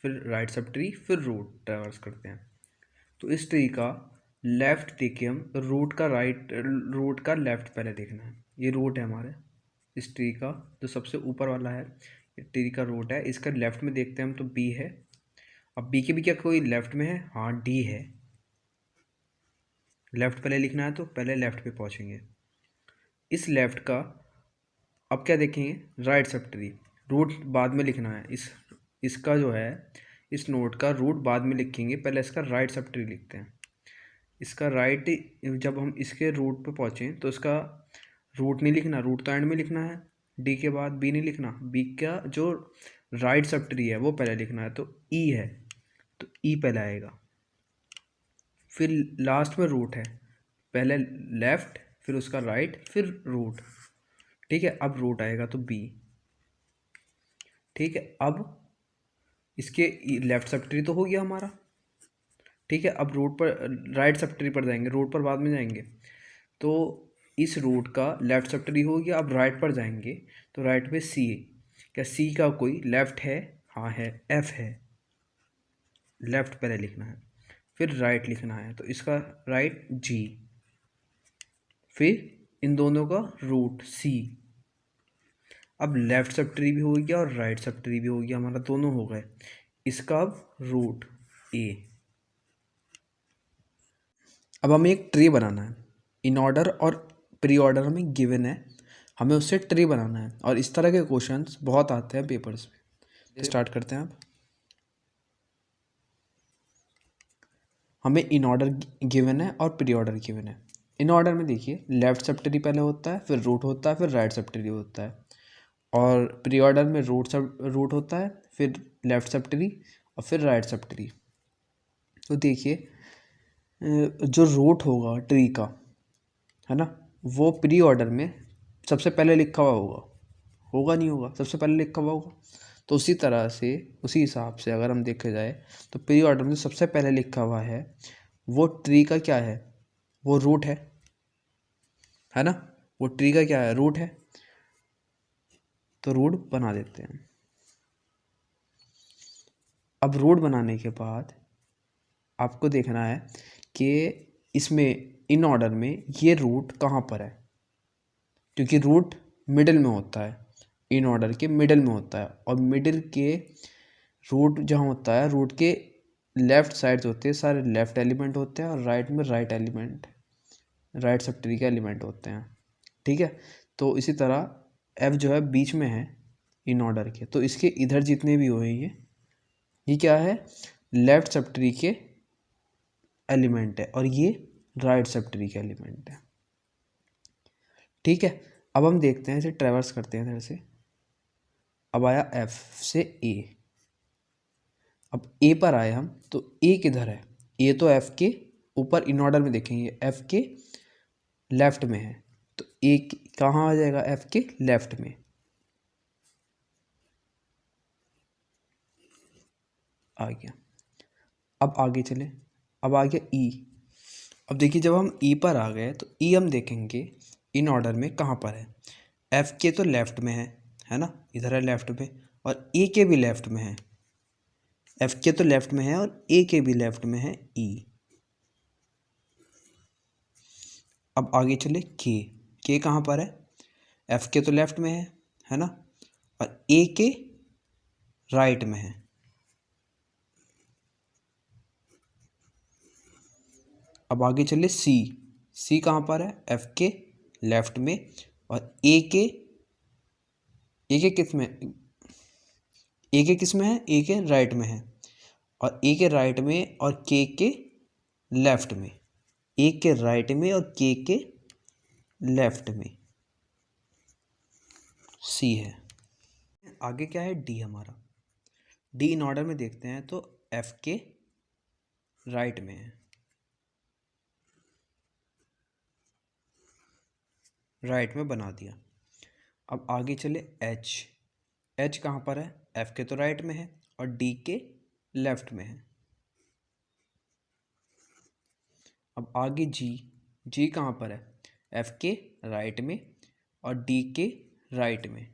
फिर राइट सब ट्री, फिर रूट ट्रैवर्स करते हैं। तो इस ट्री का लेफ्ट देखिए हम, रूट का राइट, रूट का लेफ्ट पहले देखना है। ये रूट है हमारे इस ट्री का, जो सबसे ऊपर वाला है, ये ट्री का रूट है। इसका लेफ्ट में देखते हैं हम, तो बी है। अब बी के भी क्या कोई लेफ्ट में है, हाँ डी है। लेफ्ट पहले लिखना है, तो पहले लेफ्ट पे पहुंचेंगे। इस लेफ्ट का अब क्या देखेंगे, राइट सब ट्री। रूट बाद में लिखना है, इसका जो है, इस नोट का रूट बाद में लिखेंगे, पहले इसका राइट सब ट्री लिखते हैं। इसका राइट, जब हम इसके रूट पे पहुँचें तो इसका रूट नहीं लिखना, रूट तो एंड में लिखना है। डी के बाद बी नहीं लिखना, बी का जो राइट सब ट्री है वो पहले लिखना है, तो ई है। तो ई पहले आएगा, फिर लास्ट में रूट है, पहले लेफ्ट फिर उसका राइट फिर रूट। ठीक है, अब रूट आएगा तो बी। ठीक है, अब इसके लेफ्ट सब ट्री तो हो गया हमारा। ठीक है, अब रूट पर राइट सब ट्री पर जाएंगे, रूट पर बाद में जाएंगे। तो इस रूट का लेफ्ट सब ट्री हो गया, अब राइट पर जाएंगे तो राइट पे सी। क्या सी का कोई लेफ्ट है? हाँ है, एफ है। लेफ्ट पहले लिखना है, फिर राइट लिखना है, तो इसका राइट जी, फिर इन दोनों का रूट सी। अब लेफ्ट सब ट्री भी हो गया और राइट सब ट्री भी हो गया, हमारा दोनों हो गए। इसका अब रूट ए। अब हमें एक ट्री बनाना है, इन ऑर्डर और प्री ऑर्डर हमें गिवन है, हमें उससे ट्री बनाना है। और इस तरह के क्वेश्चंस बहुत आते हैं पेपर्स में। स्टार्ट करते हैं। अब हमें इन ऑर्डर गिवन है और प्री ऑर्डर गिवन है। इन ऑर्डर में देखिए, लेफ्ट सब ट्री पहले होता है, फिर रूट होता है, फिर राइट सब ट्री होता है। और प्री ऑर्डर में रूट होता है, फिर लेफ्ट सब ट्री और फिर राइट सब ट्री। तो देखिए, जो रूट होगा ट्री का, है ना, वो प्री ऑर्डर में सबसे पहले लिखा हुआ होगा नहीं होगा, सबसे पहले लिखा हुआ होगा। तो उसी तरह से, उसी हिसाब से अगर हम देखे जाए तो प्री ऑर्डर में सबसे पहले लिखा हुआ है वो ट्री का क्या है? वो रूट है ना। वो ट्री का क्या है? रूट है। तो रूट बना देते हैं। अब रूट बनाने के बाद आपको देखना है कि इसमें इन ऑर्डर में ये रूट कहाँ पर है, क्योंकि रूट मिडिल में होता है, इन ऑर्डर के मिडिल में होता है। और मिडिल के रूट जहाँ होता है, रूट के लेफ्ट साइड होते हैं सारे लेफ्ट एलिमेंट होते हैं, और राइट में right element, right sub tree के एलिमेंट होते हैं। ठीक है, तो इसी तरह एफ जो है बीच में है इन ऑर्डर के, तो इसके इधर जितने भी हुए ये क्या है? लेफ्ट सब ट्री के एलिमेंट है, और ये राइट सब ट्री के एलिमेंट है। ठीक है, अब हम देखते हैं, इसे ट्रेवर्स करते हैं इधर से। अब आया एफ से ए। अब ए पर आए हम, तो ए किधर है? ए तो एफ के ऊपर इन ऑर्डर में देखेंगे, एफ के लेफ्ट में है, तो ए कहाँ आ जाएगा? एफ के लेफ्ट में। आ गया। अब आगे चले, अब आ गया ई। अब देखिए, जब हम ई पर आ गए तो ई हम देखेंगे इन ऑर्डर में कहाँ पर है। एफ के तो लेफ्ट में है ना, इधर है लेफ्ट में, और ए के भी लेफ्ट में है। एफ के तो लेफ्ट में है और ए के भी लेफ्ट में है ई। अब आगे चले, के कहाँ पर है? एफ के तो लेफ्ट में है ना, और ए के राइट में है। अब आगे चले, सी कहाँ पर है? एफ के लेफ्ट में, और ए के किस में? ए के किस में है? ए के राइट में है, और ए के राइट में और के लेफ्ट में। ए के राइट में और के लेफ्ट में सी है। आगे क्या है? डी हमारा। डी इन ऑर्डर में देखते हैं तो एफ के राइट में है, राइट में बना दिया। अब आगे चले, एच कहाँ पर है? एफ के तो राइट में है और डी के लेफ्ट में है। अब आगे जी कहाँ पर है? एफ के राइट में और डी के राइट में,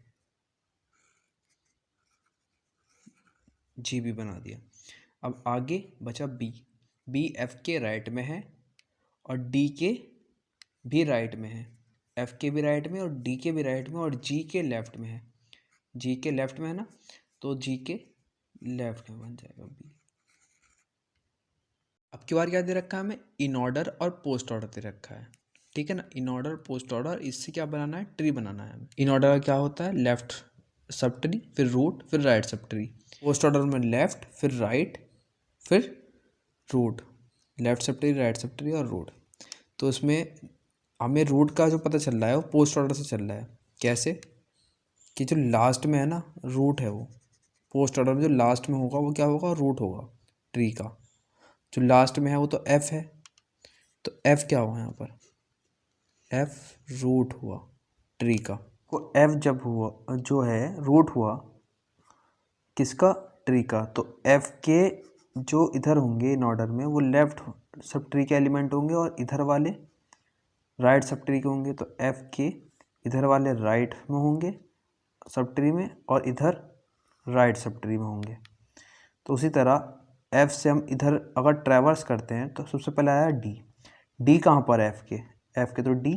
जी भी बना दिया। अब आगे बचा बी एफ के राइट में है और डी के भी राइट में है, एफ के भी राइट में और डी के भी राइट में, और जी के लेफ्ट में है। जी के लेफ्ट में है ना, तो जी के लेफ्ट में बन जाएगा बी। अब की बार क्या दे रखा है हमें? इन ऑर्डर और पोस्ट ऑर्डर दे रखा है। ठीक है ना, इन ऑर्डर पोस्ट ऑर्डर, इससे क्या बनाना है? ट्री बनाना है हमें। इन ऑर्डर का क्या होता है? लेफ्ट सब ट्री, फिर रूट, फिर right sub tree. Post order में लेफ्ट, फिर राइट, फिर root, left sub tree, right sub tree और रूट। तो उसमें हमें रूट का जो पता चल रहा है वो पोस्ट ऑर्डर से चल रहा है। कैसे? कि जो लास्ट में है ना रूट है, वो पोस्ट ऑर्डर में जो लास्ट में होगा वो क्या होगा? रूट होगा ट्री का। जो लास्ट में है वो तो एफ है, तो एफ क्या हुआ यहाँ पर, एफ रूट हुआ ट्री का। वो एफ जब हुआ जो है रूट हुआ किसका, ट्री का, तो एफ के जो इधर होंगे इन ऑर्डर में वो लेफ्ट सब ट्री के एलिमेंट होंगे और इधर वाले राइट सब ट्री के होंगे। तो एफ के इधर वाले राइट में होंगे सब ट्री में और इधर राइट सब ट्री में होंगे। तो उसी तरह एफ से हम इधर अगर ट्रैवर्स करते हैं तो सबसे पहले आया डी। डी कहाँ पर है एफ के, एफ के तो डी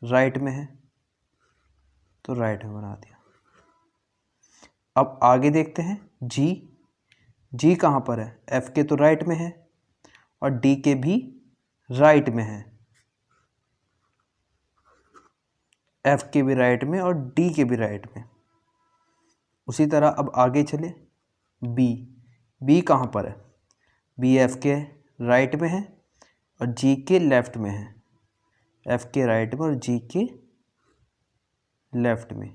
राइट में है, तो राइट में बना दिया। अब आगे देखते हैं जी। जी कहाँ पर है, एफ के तो राइट में है और डी के भी राइट में है, एफ के भी राइट में और डी के भी राइट में। उसी तरह अब आगे चले बी। बी कहाँ पर है, बी एफ के राइट में है और जी के लेफ्ट में है, एफ के राइट में और जी के लेफ्ट में।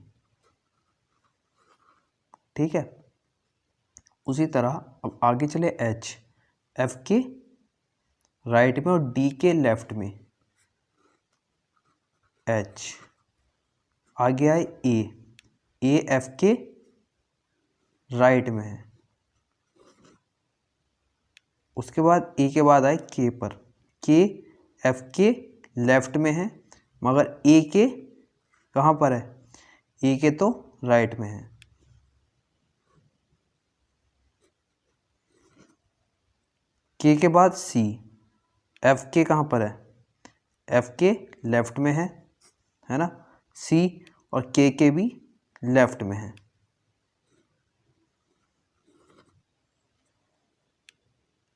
ठीक है। उसी तरह अब आगे चले एच। एफ के राइट में और डी के लेफ्ट में, एच। आगे आए ए। ए एफ के राइट में है। उसके बाद ए के बाद आए के पर। के एफ के लेफ्ट में है मगर ए के कहाँ पर है, ए के तो राइट में है। के बाद सी। एफ के कहाँ पर है, एफ के लेफ्ट में है ना, सी और के भी लेफ्ट में है।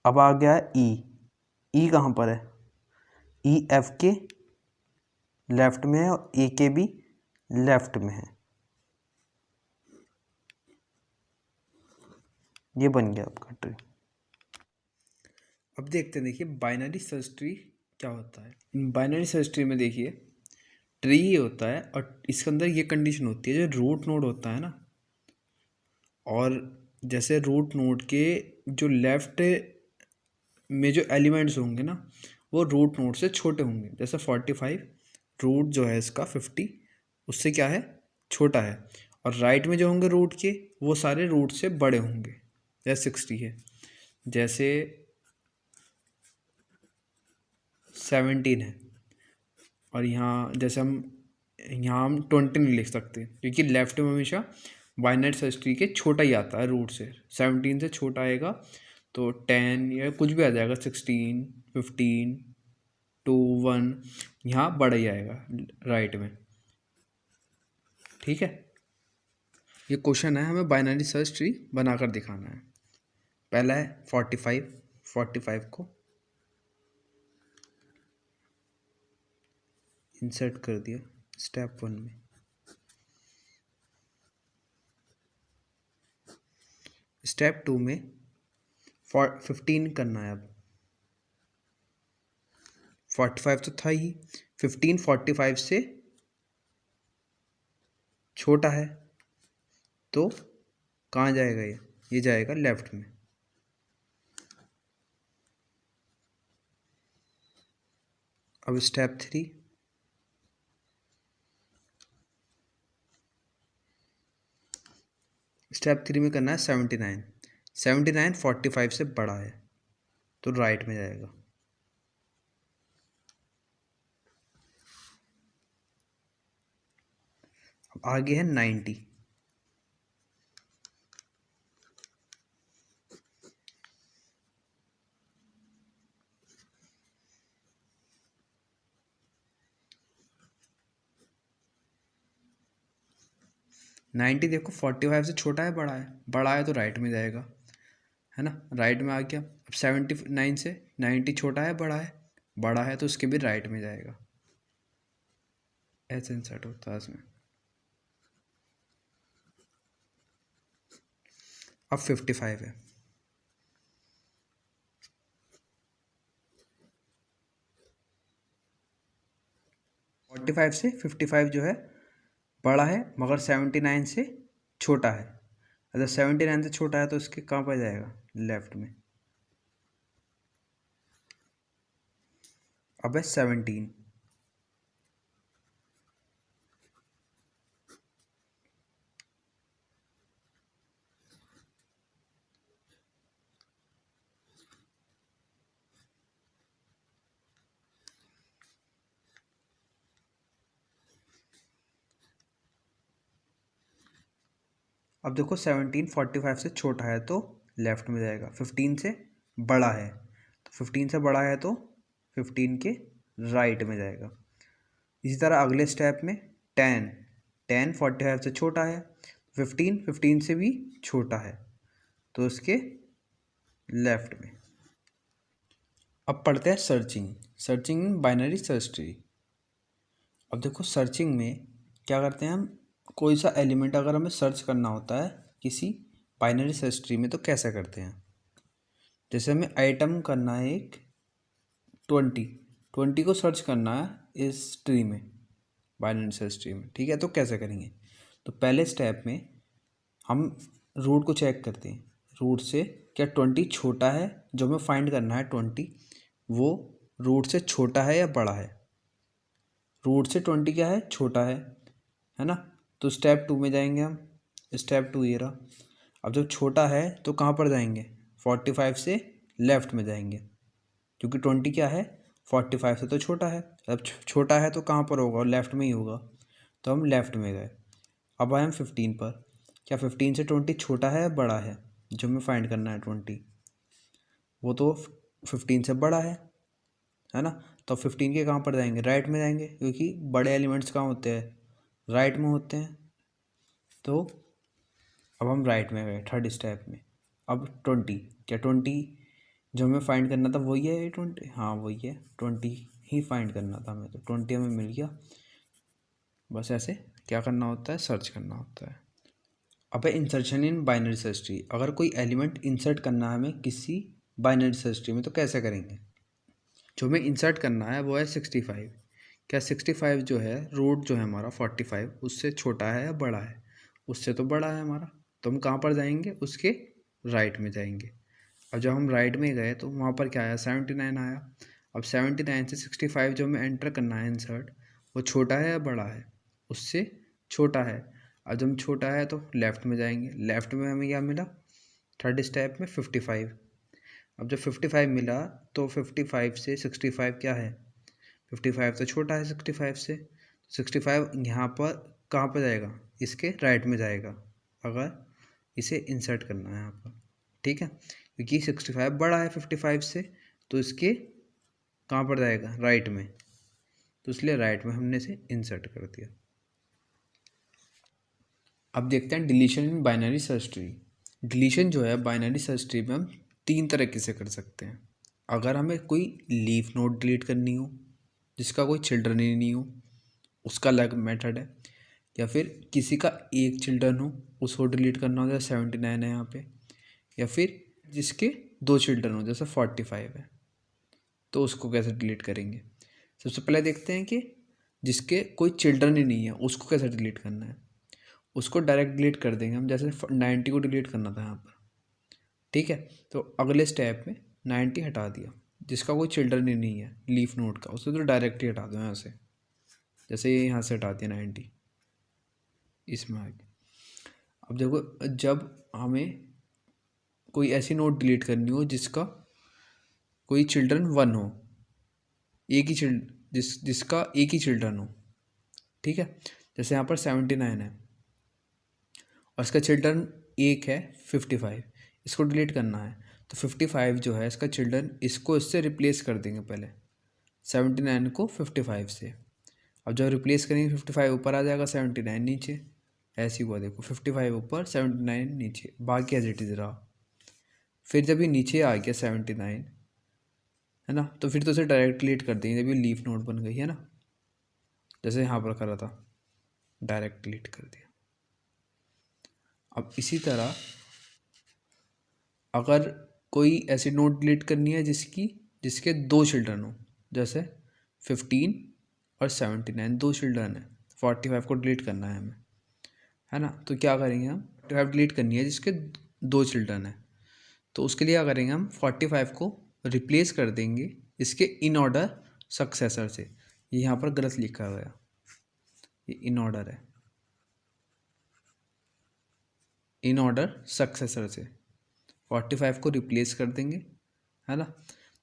अब आ गया ई। ई कहाँ पर है, ई एफ के लेफ्ट में है और ए के भी लेफ्ट में है। ये बन गया आपका ट्री। अब देखते हैं, देखिए बाइनरी सर्च ट्री क्या होता है। बाइनरी सर्च ट्री में देखिए ट्री ही होता है और इसके अंदर ये कंडीशन होती है, जो रूट नोड होता है ना, और जैसे रूट नोड के जो लेफ्ट में जो एलिमेंट्स होंगे ना वो रूट नोड से छोटे होंगे। जैसे 45 रूट जो है इसका 50 उससे क्या है, छोटा है। और राइट में जो होंगे रूट के वो सारे रूट से बड़े होंगे। जैसे 60 है, जैसे 17 है, और यहाँ जैसे हम 20 नहीं लिख सकते क्योंकि लेफ्ट में हमेशा बाइनरी सर्च ट्री के छोटा ही आता है रूट से। 17 से छोटा आएगा तो 10 या कुछ भी आ जाएगा, 16, 15, 2, 1, यहाँ बड़ा ही आएगा राइट में। ठीक है, ये क्वेश्चन है, हमें बाइनरी सर्च ट्री बनाकर दिखाना है। पहला है 45 को इंसर्ट कर दिया स्टेप 1 में। स्टेप 2 में 15 करना है। अब 45 तो था ही, 15 45 से छोटा है तो कहाँ जाएगा, ये जाएगा लेफ्ट में। अब स्टेप 3, स्टेप 3 में करना है 79। 79 45 से बड़ा है तो राइट में जाएगा। अब आगे है 90। 90 देखो 45 से छोटा है बड़ा है, बड़ा है तो राइट में जाएगा, है ना, राइट में आ गया। अब 79 से 90 छोटा है बड़ा है तो उसके भी राइट में जाएगा। ऐसे इंसर्ट होता है इसमें। अब 55 है। 45 से 55 जो है बड़ा है मगर 79 से छोटा है। अगर 79 से छोटा है तो इसके कहाँ पर जाएगा, लेफ्ट में। अब है 17। अब देखो 17 45 से छोटा है तो लेफ्ट में जाएगा, 15 से बड़ा है तो 15 से बड़ा है तो 15 के राइट में जाएगा। इसी तरह अगले स्टेप में 10 10 45 से छोटा है, 15 15 से भी छोटा है तो उसके लेफ्ट में। अब पढ़ते हैं searching. Searching in binary search tree. अब देखो सर्चिंग में क्या करते हैं हम, कोई सा एलिमेंट अगर हमें सर्च करना होता है किसी बाइनरी सर्च ट्री में तो कैसे करते हैं। जैसे हमें आइटम करना है एक 20 को सर्च करना है इस ट्री में, बाइनरी सर्च ट्री में, ठीक है। तो कैसे करेंगे, तो पहले स्टेप में हम रूट को चेक करते हैं। रूट से क्या 20 छोटा है, जो हमें फाइंड करना है 20 वो रूट से छोटा है या बड़ा है। रूट से 20 क्या है, छोटा है ना। तो स्टेप 2 में जाएंगे हम। स्टेप 2 ये रहा। अब जब छोटा है तो कहाँ पर जाएंगे, 45 से लेफ्ट में जाएंगे, क्योंकि 20 क्या है 45 से तो छोटा है। अब छोटा है तो कहाँ पर होगा, लेफ्ट में ही होगा, तो हम लेफ्ट में गए। अब आए हम 15 पर। क्या 15 से 20 छोटा है या बड़ा है, जो हमें फाइंड करना है 20, वो तो 15 से बड़ा है ना। तो 15 के कहाँ पर जाएंगे, राइट में जाएंगे, क्योंकि बड़े एलिमेंट्स कहाँ होते हैं, राइट में होते हैं। तो अब हम राइट में गए थर्ड स्टेप में। अब 20, क्या 20 जो हमें फाइंड करना था वही है ये 20, हाँ वही है, 20 ही फाइंड करना था हमें, तो 20 हमें मिल गया। बस ऐसे क्या करना होता है, सर्च करना होता है। अब है insertion in binary search tree. अगर कोई एलिमेंट इंसर्ट करना है हमें किसी बाइनरी सर्च ट्री में तो कैसे करेंगे। जो हमें इंसर्ट करना है वो है 65। क्या 65 जो है, रूट जो है हमारा 45 उससे छोटा है या बड़ा है, उससे तो बड़ा है हमारा, तो हम कहाँ पर जाएंगे, उसके राइट में जाएंगे। अब जब हम राइट में गए तो वहाँ पर क्या आया, 79 आया। अब 79 से 65 जो हमें एंटर करना है इंसर्ट, वो छोटा है या बड़ा है, उससे छोटा है। अब जब हम छोटा है तो लेफ़्ट में जाएंगे। लेफ़्ट में हमें क्या मिला, थर्ड स्टेप में 55। अब जब 55 मिला तो 55 से 65 क्या है, 55 तो छोटा है 65 से, 65 यहाँ पर कहाँ पर जाएगा, इसके राइट में जाएगा अगर इसे इंसर्ट करना है यहाँ पर, ठीक है। क्योंकि 65 बड़ा है 55 से तो इसके कहाँ पर जाएगा, राइट में, तो इसलिए राइट में हमने इसे इंसर्ट कर दिया। अब देखते हैं deletion in binary search tree. Deletion जो है बाइनरी सर्च ट्री में हम 3 तरीके से कर सकते हैं। अगर हमें कोई लीफ नोड डिलीट करनी हो जिसका कोई चिल्ड्रन ही नहीं हो, उसका अलग मेथड है। या फिर किसी का एक चिल्ड्रन हो उसको डिलीट करना हो, जैसे 79 है यहाँ पे। या फिर जिसके 2 चिल्ड्रन हो, जैसे 45 है, तो उसको कैसे डिलीट करेंगे। सबसे पहले देखते हैं कि जिसके कोई चिल्ड्रन ही नहीं है उसको कैसे डिलीट करना है। उसको डायरेक्ट डिलीट कर देंगे हम, जैसे 90 को डिलीट करना था यहाँ पर, ठीक है। तो अगले स्टेप में 90 हटा दिया, जिसका कोई चिल्ड्रन ही नहीं है लीफ नोड का, उसे तो डायरेक्ट ही हटा दो यहाँ से, जैसे ये यहाँ से हटा दिया 90, इसमें आ गया। अब देखो जब हमें कोई ऐसी नोड डिलीट करनी हो जिसका कोई चिल्ड्रन 1 हो, एक ही जिसका एक ही चिल्ड्रन हो, ठीक है। जैसे यहाँ पर 79 है और इसका चिल्ड्रन एक है 55, इसको डिलीट करना है तो 55 जो है इसका चिल्ड्रन, इसको इससे रिप्लेस कर देंगे पहले 79 को 55 से। अब जब रिप्लेस करेंगे 55 ऊपर आ जाएगा 79 नीचे, ऐसे हुआ देखो 55 ऊपर 79 नीचे, बाकी एज इट इज़ रहा। फिर जब ये नीचे आ गया 79 है ना, तो फिर तो उसे डायरेक्ट डिलीट कर देंगे जब ये लीफ नोड बन गई है ना, जैसे यहाँ पर करा था, डायरेक्ट डिलीट कर दिया। अब इसी तरह अगर कोई ऐसी नोड डिलीट करनी है जिसके 2 चिल्ड्रन हो, जैसे 15 और 79 2 चिल्ड्रन है, 45 को डिलीट करना है हमें, है ना। तो क्या करेंगे हम, 45 डिलीट करनी है जिसके 2 चिल्ड्रन है, तो उसके लिए क्या करेंगे हम 45 को रिप्लेस कर देंगे इसके इन ऑर्डर सक्सेसर से। ये यहाँ पर गलत लिखा हुआ है, ये इन ऑर्डर है, इन ऑर्डर सक्सेसर से 45 को रिप्लेस कर देंगे, है ना।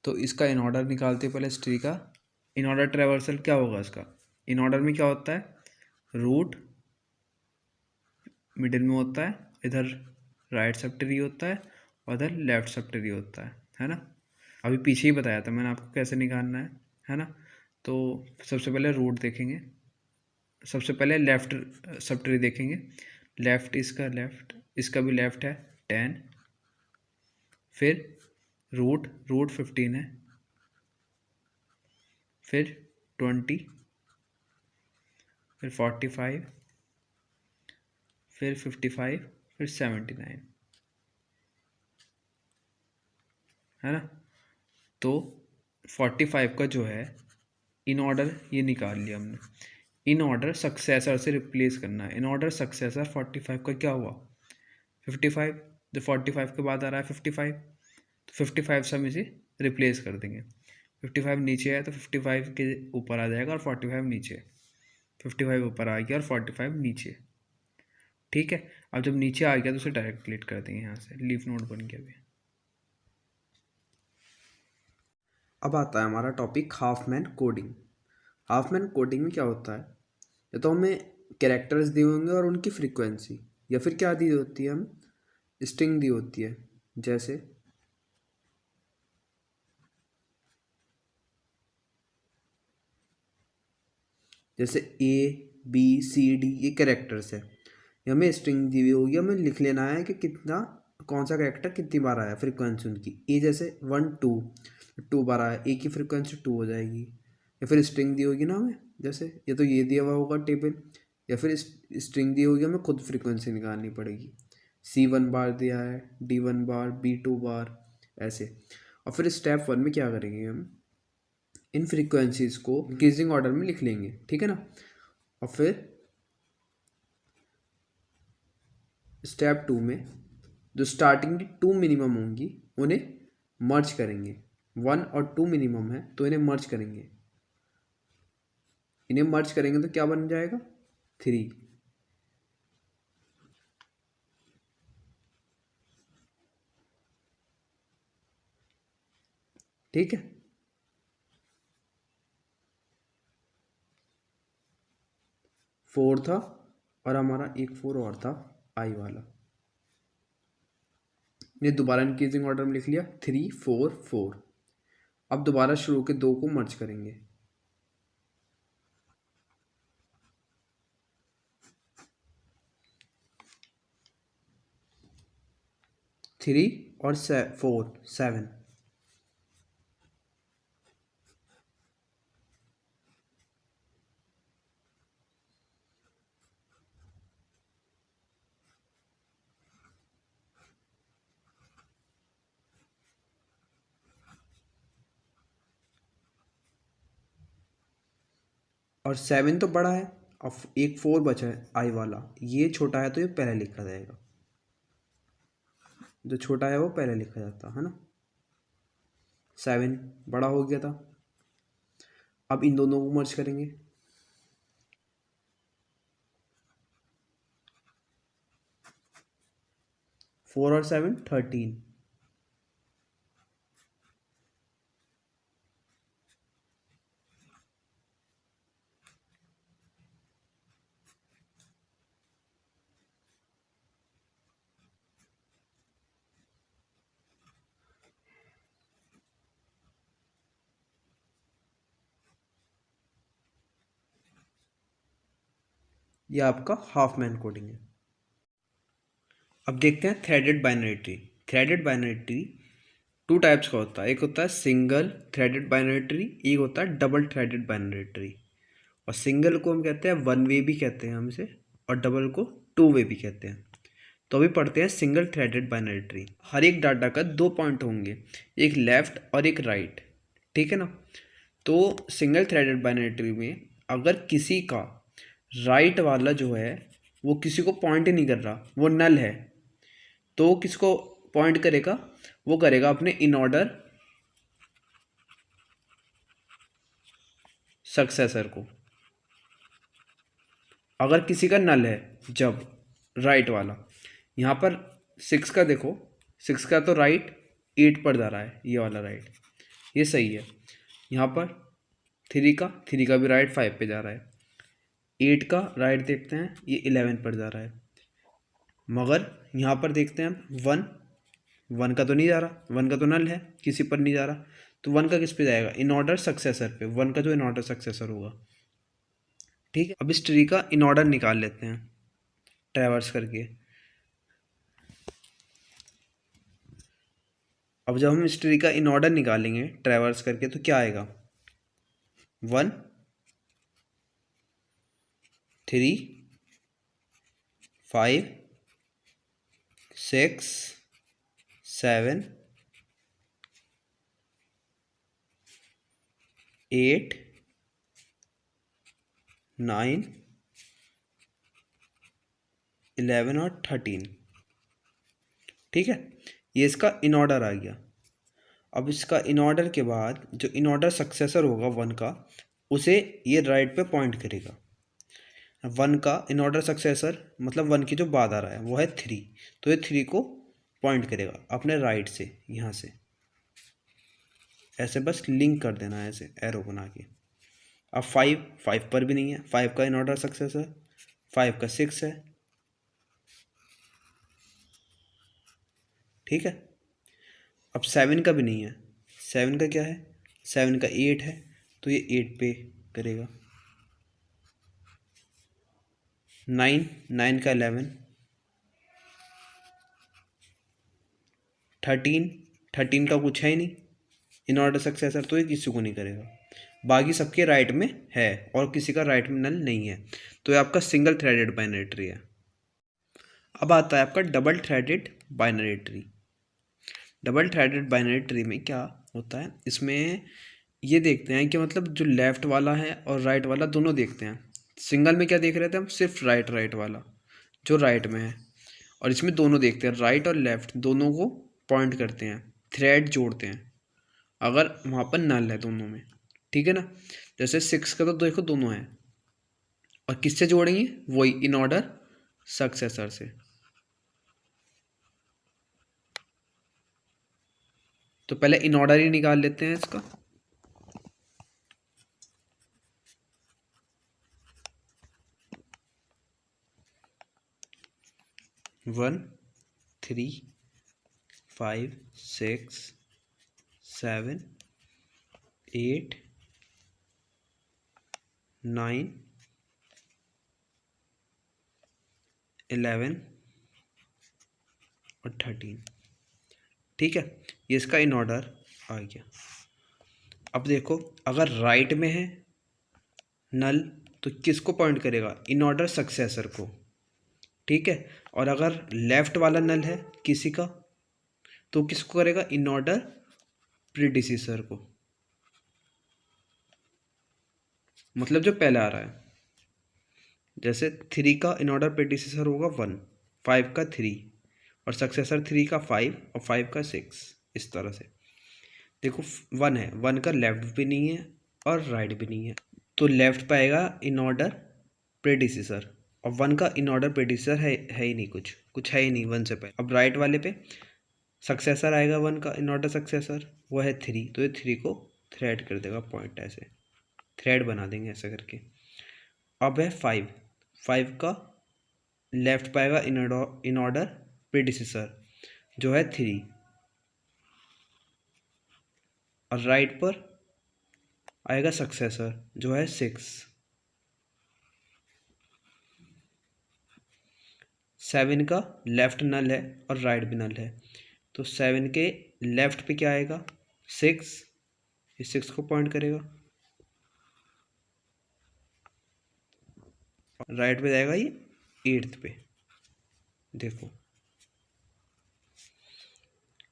तो इसका इन ऑर्डर निकालते पहले इस ट्री का इन ऑर्डर ट्रेवर्सल क्या होगा इसका। इन ऑर्डर में क्या होता है, रूट मिडिल में होता है, इधर राइट सब ट्री होता है और इधर लेफ्ट सब ट्री होता है ना। अभी पीछे ही बताया था मैंने आपको कैसे निकालना है ना। तो सबसे पहले रूट देखेंगे, सबसे पहले लेफ्ट सब ट्री देखेंगे, लेफ्ट इसका भी लेफ्ट है 10, फिर रूट 15 है, फिर 20, फिर 45, फिर 55, फिर 79, है ना। तो 45 का जो है इन ऑर्डर ये निकाल लिया हमने, इन ऑर्डर सक्सेसर से रिप्लेस करना है। इन ऑर्डर सक्सेसर 45 का क्या हुआ 55, जो 45 के बाद आ रहा है 55, तो 55 से हम इसे रिप्लेस कर देंगे। 55 नीचे है तो 55 के ऊपर आ जाएगा और 45 नीचे, 55 ऊपर आ गया और 45 नीचे, ठीक है। अब जब नीचे आ गया तो उसे डायरेक्ट डिलीट कर देंगे यहाँ से, लीफ नोड बन गया अभी। अब आता है हमारा topic Hopman coding. Hopman coding में क्या होता है, या तो हमें कैरेक्टर्स दिए होंगे और उनकी फ्रीक्वेंसी, या फिर क्या दी होती है, हम स्ट्रिंग दी होती है, जैसे ए बी सी डी ये कैरेक्टर्स है, ये हमें स्ट्रिंग दी हुई होगी, हमें लिख लेना है कि कितना कौन सा कैरेक्टर कितनी बार आया, फ्रीक्वेंसी उनकी। ए जैसे 1 2 बार आया, ए की फ्रीक्वेंसी 2 हो जाएगी। या फिर स्ट्रिंग दी होगी ना हमें, जैसे ये तो ये दिया हुआ होगा टेबल, या फिर स्ट्रिंग दी होगी, हमें खुद फ्रीक्वेंसी निकालनी पड़ेगी। C1 बार दिया है, D1 बार, B2 बार, ऐसे। और फिर स्टेप 1 में क्या करेंगे, हम इन फ्रीक्वेंसीज को इंक्रीजिंग ऑर्डर में लिख लेंगे, ठीक है ना। और फिर स्टेप 2 में जो स्टार्टिंग की 2 मिनिमम होंगी उन्हें मर्ज करेंगे। 1 और 2 मिनिमम है तो इन्हें मर्ज करेंगे, इन्हें मर्ज करेंगे तो क्या बन जाएगा 3, ठीक है। फोर था और हमारा एक 4 और था आई वाला, ये दोबारा इंक्रीजिंग ऑर्डर में लिख लिया 3 4 4। अब दोबारा शुरू के 2 को मर्ज करेंगे, 3 और 4 7। और 7 तो बड़ा है, अब एक 4 बचा है आई वाला, ये छोटा है तो ये पहले लिखा जाएगा, जो छोटा है वो पहले लिखा जाता है ना। 7 बड़ा हो गया था, अब इन दोनों को मर्ज करेंगे, 4 और 7 13। ये आपका हाफमैन कोडिंग है। अब देखते हैं threaded binary tree. Threaded binary tree 2 types का होता है, एक होता है सिंगल थ्रेडेड बाइनरी ट्री, एक होता है डबल थ्रेडेड बाइनरी ट्री। और सिंगल को हम कहते हैं 1 वे भी कहते हैं हम इसे, और डबल को 2 वे भी कहते हैं। तो अभी पढ़ते हैं सिंगल थ्रेडेड बाइनरी ट्री। हर एक डाटा का 2 पॉइंट होंगे, एक लेफ्ट और एक राइट, ठीक है ना। तो सिंगल थ्रेडेड बाइनरी ट्री में अगर किसी का राइट वाला जो है वो किसी को पॉइंट ही नहीं कर रहा, वो नल है, तो वो किसको पॉइंट करेगा, वो करेगा अपने इन ऑर्डर सक्सेसर को। अगर किसी का नल है जब राइट वाला, यहाँ पर 6 का देखो, 6 का तो राइट 8 पर जा रहा है, ये वाला राइट, ये सही है। यहाँ पर 3 का भी राइट 5 पे जा रहा है। 8 का राइट देखते हैं, ये 11 पर जा रहा है। मगर यहाँ पर देखते हैं हम 1 का तो नहीं जा रहा, 1 का तो नल है, किसी पर नहीं जा रहा, तो 1 का किस पे जाएगा? इन ऑर्डर सक्सेसर पे, 1 का जो इन ऑर्डर सक्सेसर होगा। ठीक है, अब इस ट्री का इन ऑर्डर निकाल लेते हैं ट्रैवर्स करके। अब जब हम इस ट्री का इन ऑर्डर निकालेंगे ट्रैवर्स करके तो क्या आएगा? 1 3 5 6 7 8 9 11 और 13। ठीक है, ये इसका इन ऑर्डर आ गया। अब इसका इन ऑर्डर के बाद जो इन ऑर्डर सक्सेसर होगा 1 का, उसे ये राइट पे पॉइंट करेगा। 1 का इन ऑर्डर सक्सेसर मतलब 1 की जो बाद आ रहा है वो है 3, तो ये 3 को पॉइंट करेगा अपने राइट से, यहाँ से ऐसे बस लिंक कर देना है ऐसे एरो बना के। अब 5 पर भी नहीं है, 5 का इन ऑर्डर सक्सेसर 5 का 6 है। ठीक है, अब 7 का भी नहीं है, 7 का क्या है? 7 का 8 है, तो ये 8 पे करेगा। 9 का 11, 13 का कुछ है ही नहीं इन ऑर्डर सक्सेसर, तो ये किसी को नहीं करेगा। बाकी सबके राइट में है और किसी का राइट में नल नहीं है, तो ये आपका सिंगल थ्रेडेड बाइनरी ट्री है। अब आता है आपका double threaded binary tree. Double threaded binary tree में क्या होता है, इसमें ये देखते हैं कि मतलब जो लेफ्ट वाला है और राइट वाला दोनों देखते हैं। सिंगल में क्या देख रहे थे हम? सिर्फ राइट वाला जो राइट में है, और इसमें दोनों देखते हैं, राइट और लेफ्ट दोनों को पॉइंट करते हैं, थ्रेड जोड़ते हैं अगर वहाँ पर नल है दोनों में। ठीक है ना, जैसे 6 का तो देखो दोनों हैं, और किससे जोड़ेंगे? वही इन ऑर्डर सक्सेसर से। तो पहले इन ऑर्डर ही निकाल लेते हैं इसका। वन 3 5 6 7 8 9 11 और 13। ठीक है, ये इसका इन ऑर्डर आ गया। अब देखो, अगर राइट में है नल तो किसको पॉइंट करेगा? इन ऑर्डर सक्सेसर को। ठीक है, और अगर लेफ्ट वाला नल है किसी का तो किसको करेगा? इन ऑर्डर प्रीडिसीसर को, मतलब जो पहले आ रहा है। जैसे 3 का इन ऑर्डर प्रीडिसीसर होगा 1, 5 का 3 और सक्सेसर 3 का 5 और 5 का 6, इस तरह से। देखो 1 है, 1 का लेफ्ट भी नहीं है और राइट भी नहीं है, तो लेफ्ट पे आएगा इन ऑर्डर प्रेडिसेसर, और 1 का इन ऑर्डर प्रेडिसेसर है ही नहीं, कुछ है ही नहीं 1 से पहले। अब राइट वाले पे सक्सेसर आएगा 1 का इन ऑर्डर सक्सेसर, वो है 3, तो ये 3 को थ्रेड कर देगा पॉइंट, ऐसे थ्रेड बना देंगे ऐसे करके। अब है 5 का लेफ्ट पे आएगा इन ऑर्डर प्रेडिसेसर जो है 3, और राइट पर आएगा सक्सेसर जो है 6। 7 का लेफ्ट नल है और राइट भी नल है, तो 7 के लेफ्ट पे क्या आएगा? 6, इस 6 को पॉइंट करेगा। राइट पे जाएगा ये 8th पे। देखो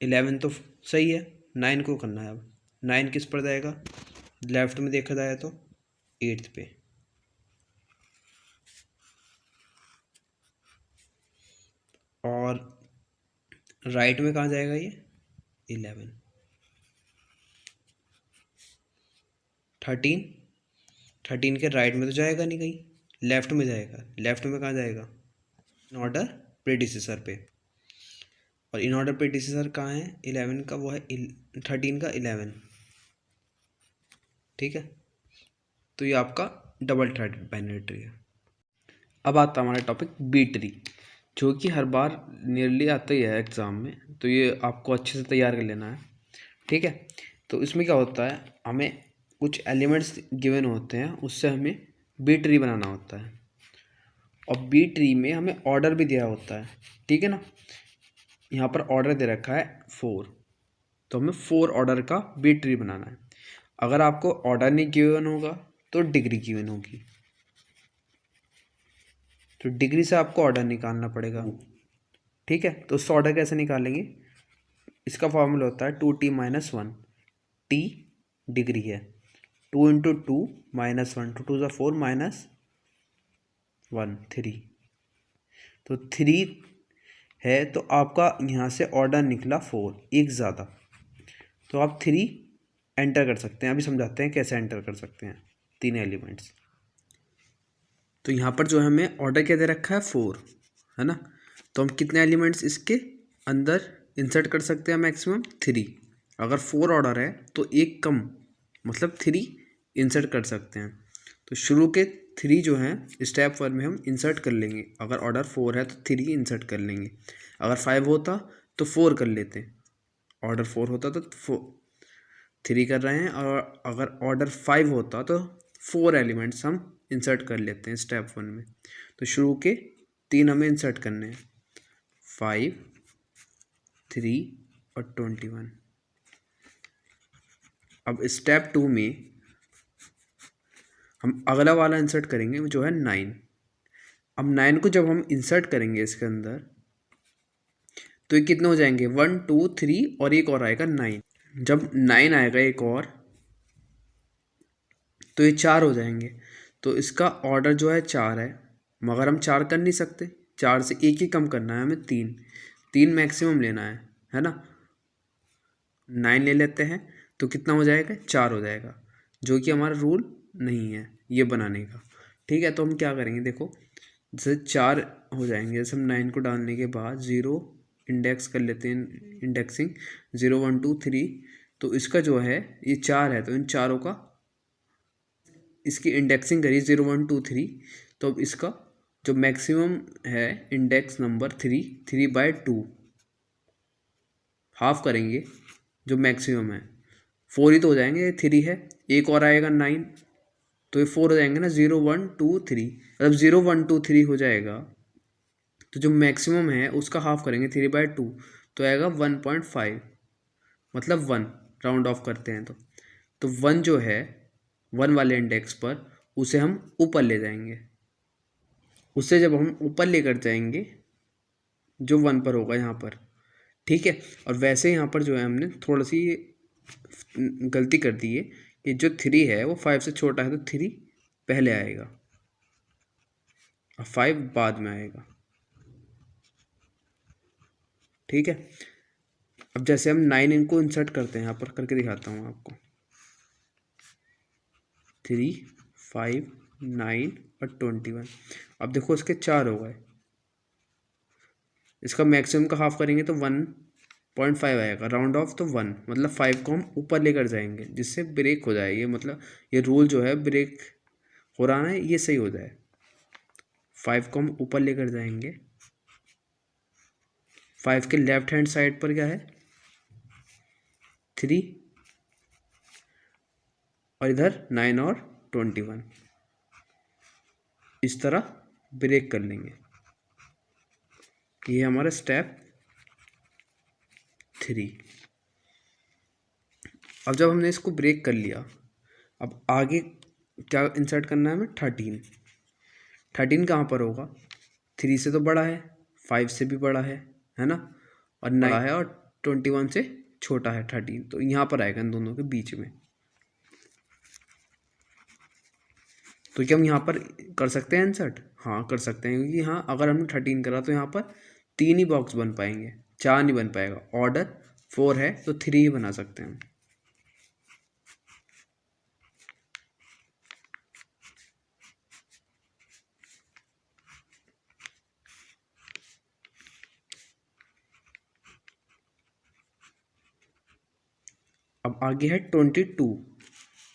11 तो सही है, 9 को करना है। अब 9 किस पर जाएगा? लेफ्ट में देखा जाए तो 8th पे, और राइट में कहाँ जाएगा ये? 11। 13 13 के राइट में तो जाएगा नहीं, कहीं लेफ्ट में जाएगा। लेफ्ट में कहाँ जाएगा? इन ऑर्डर प्रेडिसेसर पे। और इन ऑर्डर प्रेडिसेसर कहाँ है? 11 का वो है 13 का 11। ठीक है, तो ये आपका डबल थ्रेडेड बाइनरी ट्री है। अब आता है हमारा टॉपिक बी ट्री, जो कि हर बार नियरली आता ही है एग्ज़ाम में, तो ये आपको अच्छे से तैयार कर लेना है। ठीक है, तो इसमें क्या होता है, हमें कुछ एलिमेंट्स गिवन होते हैं, उससे हमें बी ट्री बनाना होता है। और बी ट्री में हमें ऑर्डर भी दिया होता है। ठीक है ना, यहाँ पर ऑर्डर दे रखा है 4, तो हमें 4 ऑर्डर का बी ट्री बनाना है। अगर आपको ऑर्डर नहीं गिवन होगा तो डिग्री गिवन होगी, तो डिग्री से आपको ऑर्डर निकालना पड़ेगा। ठीक है, तो उस ऑर्डर कैसे निकालेंगे? इसका फॉर्मूला होता है 2t - 1। t डिग्री है, 2 × 2 - 1, 2 × 4 -1 3, तो 3 है, तो आपका यहाँ से ऑर्डर निकला 4, एक ज़्यादा, तो आप 3 एंटर कर सकते हैं। अभी समझाते हैं कैसे एंटर कर सकते हैं 3 एलिमेंट्स। तो यहाँ पर जो है हमें ऑर्डर क्या दे रखा है 4, है ना, तो हम कितने एलिमेंट्स इसके अंदर इंसर्ट कर सकते हैं? मैक्सिमम 3। अगर 4 ऑर्डर है तो एक कम, मतलब 3 इंसर्ट कर सकते हैं। तो शुरू के 3 जो हैं स्टेप 1 में हम इंसर्ट कर लेंगे। अगर ऑर्डर 4 है तो 3 इंसर्ट कर लेंगे। अगर 5 होता तो 4 कर लेते, ऑर्डर 4 होता तो 3 कर रहे हैं, और अगर ऑर्डर 5 होता तो 4 एलिमेंट्स हम इंसर्ट कर लेते हैं स्टेप 1 में। तो शुरू के 3 हमें इंसर्ट करने हैं, 5, 3 और 21। अब स्टेप 2 में हम अगला वाला इंसर्ट करेंगे जो है 9। अब 9 को जब हम इंसर्ट करेंगे इसके अंदर, तो ये कितने हो जाएंगे? 1 2 3 और एक और आएगा 9। जब 9 आएगा एक और, तो ये 4 हो जाएंगे। तो इसका ऑर्डर जो है 4 है, मगर हम 4 कर नहीं सकते, 4 से एक ही कम करना है हमें, 3 मैक्सिमम लेना है ना। 9 ले लेते हैं तो कितना हो जाएगा? 4 हो जाएगा, जो कि हमारा रूल नहीं है ये बनाने का। ठीक है, तो हम क्या करेंगे, देखो जैसे 4 हो जाएंगे, जैसे हम 9 को डालने के बाद 0 इंडेक्स कर लेते हैं, इंडेक्सिंग 0 1 2 3, तो इसका जो है ये 4 है, तो इन चारों का इसकी इंडेक्सिंग करिए 0 1 2 3, तो अब इसका जो मैक्सिमम है इंडेक्स नंबर 3/2 हाफ करेंगे, जो मैक्सिमम है 4 ही तो हो जाएंगे, 3 है, एक और आएगा 9, तो ये 4 हो जाएंगे ना, 0 1 2 3, मतलब 0 1 2 3 हो जाएगा। तो जो मैक्सिमम है उसका हाफ करेंगे 3/2, तो आएगा 1.5, मतलब 1 राउंड ऑफ करते हैं तो 1 जो है 1 वाले इंडेक्स पर, उसे हम ऊपर ले जाएंगे। उससे जब हम ऊपर लेकर जाएंगे जो 1 पर होगा यहाँ पर, ठीक है। और वैसे यहाँ पर जो है हमने थोड़ी सी गलती कर दी है कि जो 3 है वो 5 से छोटा है, तो 3 पहले आएगा और 5 बाद में आएगा। ठीक है, अब जैसे हम 9 इनको इंसर्ट करते हैं, यहाँ पर करके दिखाता हूँ आपको, 3 5 9 और 21। अब देखो इसके 4 हो गए, इसका मैक्सिमम का हाफ करेंगे तो 1.5 आएगा, राउंड ऑफ तो 1, मतलब 5 को हम ऊपर लेकर जाएंगे जिससे ब्रेक हो जाए, ये मतलब ये रूल जो है ब्रेक हो रहा है ये सही हो जाए। 5 को हम ऊपर लेकर जाएंगे, 5 के लेफ्ट हैंड साइड पर क्या है 3, और इधर 9 और 21, इस तरह ब्रेक कर लेंगे। ये हमारा स्टेप 3। अब जब हमने इसको ब्रेक कर लिया, अब आगे क्या इंसर्ट करना है हमें? 13 कहाँ पर होगा? 3 से तो बड़ा है, 5 से भी बड़ा है ना, और 9 है और 21 से छोटा है 13, तो यहाँ पर आएगा इन दोनों के बीच में। तो क्या हम यहाँ पर कर सकते हैं इंसर्ट? हाँ कर सकते हैं, क्योंकि हाँ अगर हमने 13 करा तो यहाँ पर 3 ही बॉक्स बन पाएंगे, 4 नहीं बन पाएगा। ऑर्डर 4 है तो 3 ही बना सकते हैं हम। आगे है 22।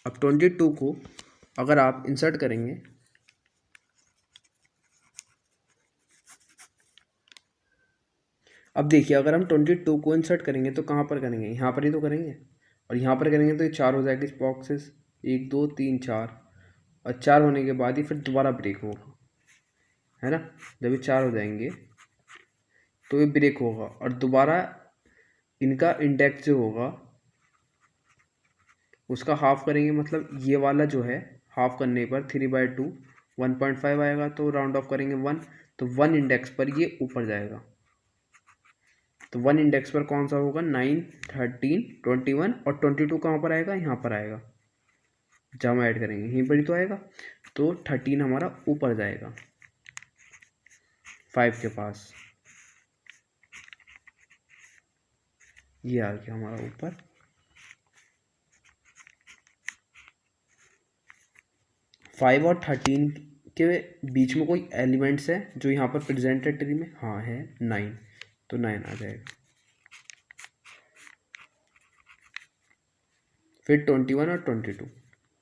अब 22 को अगर आप इंसर्ट करेंगे, अब देखिए अगर हम 22 को इंसर्ट करेंगे तो कहाँ पर करेंगे, यहाँ पर ही तो करेंगे, और यहाँ पर करेंगे तो ये 4 हो जाएंगे बॉक्सेस, 1 2 3 4, और 4 होने के बाद ही फिर दोबारा ब्रेक होगा, है ना। जब ये 4 हो जाएंगे तो ये ब्रेक होगा, और दोबारा इनका इंडेक्स जो होगा उसका हाफ करेंगे, मतलब ये वाला जो है हाफ करने पर 3/2 1.5 आएगा, तो राउंड ऑफ करेंगे 1, तो 1 इंडेक्स पर ये ऊपर जाएगा। तो 1 इंडेक्स पर कौन सा होगा, 9 13 21, और 22 कहाँ पर आएगा, यहाँ पर आएगा। जब हम ऐड करेंगे यहीं पर ही तो आएगा, तो 13 हमारा ऊपर जाएगा 5 के पास, ये आ गया हमारा ऊपर। 5 और 13 के बीच में कोई एलिमेंट्स है जो यहाँ पर प्रेजेंट है ट्री में, हाँ है 9, तो 9 आ जाएगा। फिर 21 और 22,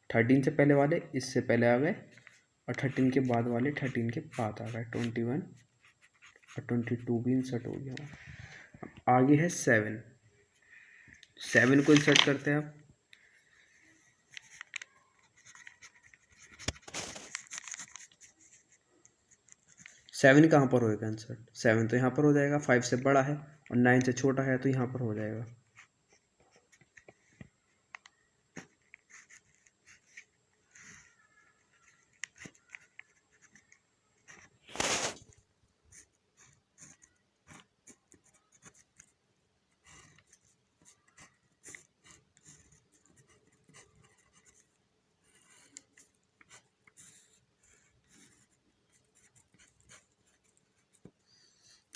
13 से पहले वाले इससे पहले आ गए, और 13 के बाद वाले 13 के बाद आ गए। 21 और 22 भी इंसर्ट हो गया। अब आगे है 7, 7 को इंसर्ट करते हैं आप। सेवन कहाँ पर होएगा इंसर्ट, 7 तो यहाँ पर हो जाएगा, 5 से बड़ा है और 9 से छोटा है, तो यहाँ पर हो जाएगा।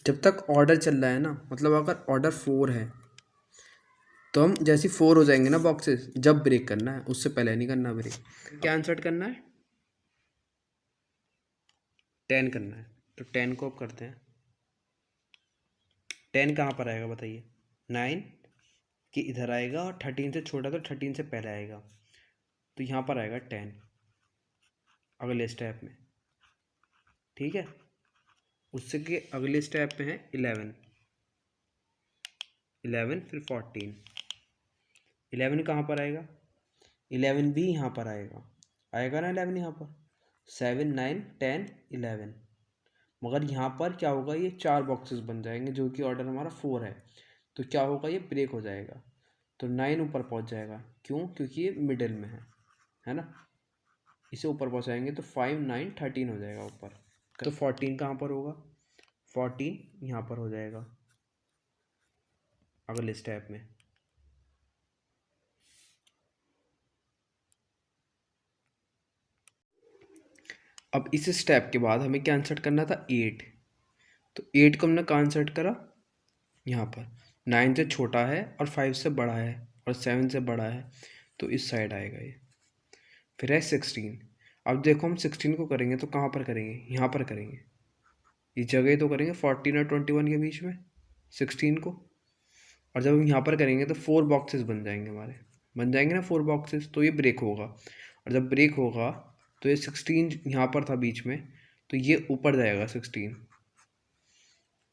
जब तक ऑर्डर चल रहा है ना, मतलब अगर ऑर्डर 4 है तो हम जैसे 4 हो जाएंगे ना बॉक्सेस, जब ब्रेक करना है, उससे पहले नहीं करना ब्रेक। क्या इंसर्ट करना है, 10 करना है, तो 10 को अब करते हैं। 10 कहाँ पर आएगा बताइए, 9 कि इधर आएगा, और 13 से छोटा तो 13 से पहले आएगा, तो यहाँ पर आएगा 10 अगले स्टेप में, ठीक है। उससे के अगले स्टेप पे है 11, 11 फिर 14, 11 कहाँ पर आएगा, 11 भी यहाँ पर आएगा, आएगा ना 11 यहाँ पर, 7 9 10 11, मगर यहाँ पर क्या होगा, ये 4 बॉक्सेस बन जाएंगे जो कि ऑर्डर हमारा 4 है, तो क्या होगा, ये ब्रेक हो जाएगा, तो 9 ऊपर पहुँच जाएगा, क्यों, क्योंकि ये मिडिल में है ना। इसे ऊपर पहुँचाएंगे तो 5 9 13 हो जाएगा ऊपर, तो 14 कहाँ पर होगा, 14 यहाँ पर हो जाएगा अगले स्टेप में। अब इस स्टेप के बाद हमें क्या इंसर्ट करना था, 8, तो 8 को हमने कहाँ इंसर्ट करा, यहाँ पर। 9 से छोटा है और 5 से बड़ा है और 7 से बड़ा है, तो इस साइड आएगा ये। फिर है 16, अब देखो हम 16 को करेंगे तो कहाँ पर करेंगे, यहाँ पर करेंगे, इस जगह तो करेंगे 14 और 21 के बीच में 16 को, और जब हम यहाँ पर करेंगे तो 4 बॉक्सेस बन जाएंगे हमारे, बन जाएंगे ना 4 बॉक्सेस, तो ये ब्रेक होगा, और जब ब्रेक होगा तो ये 16 यहाँ पर था बीच में, तो ये ऊपर जाएगा 16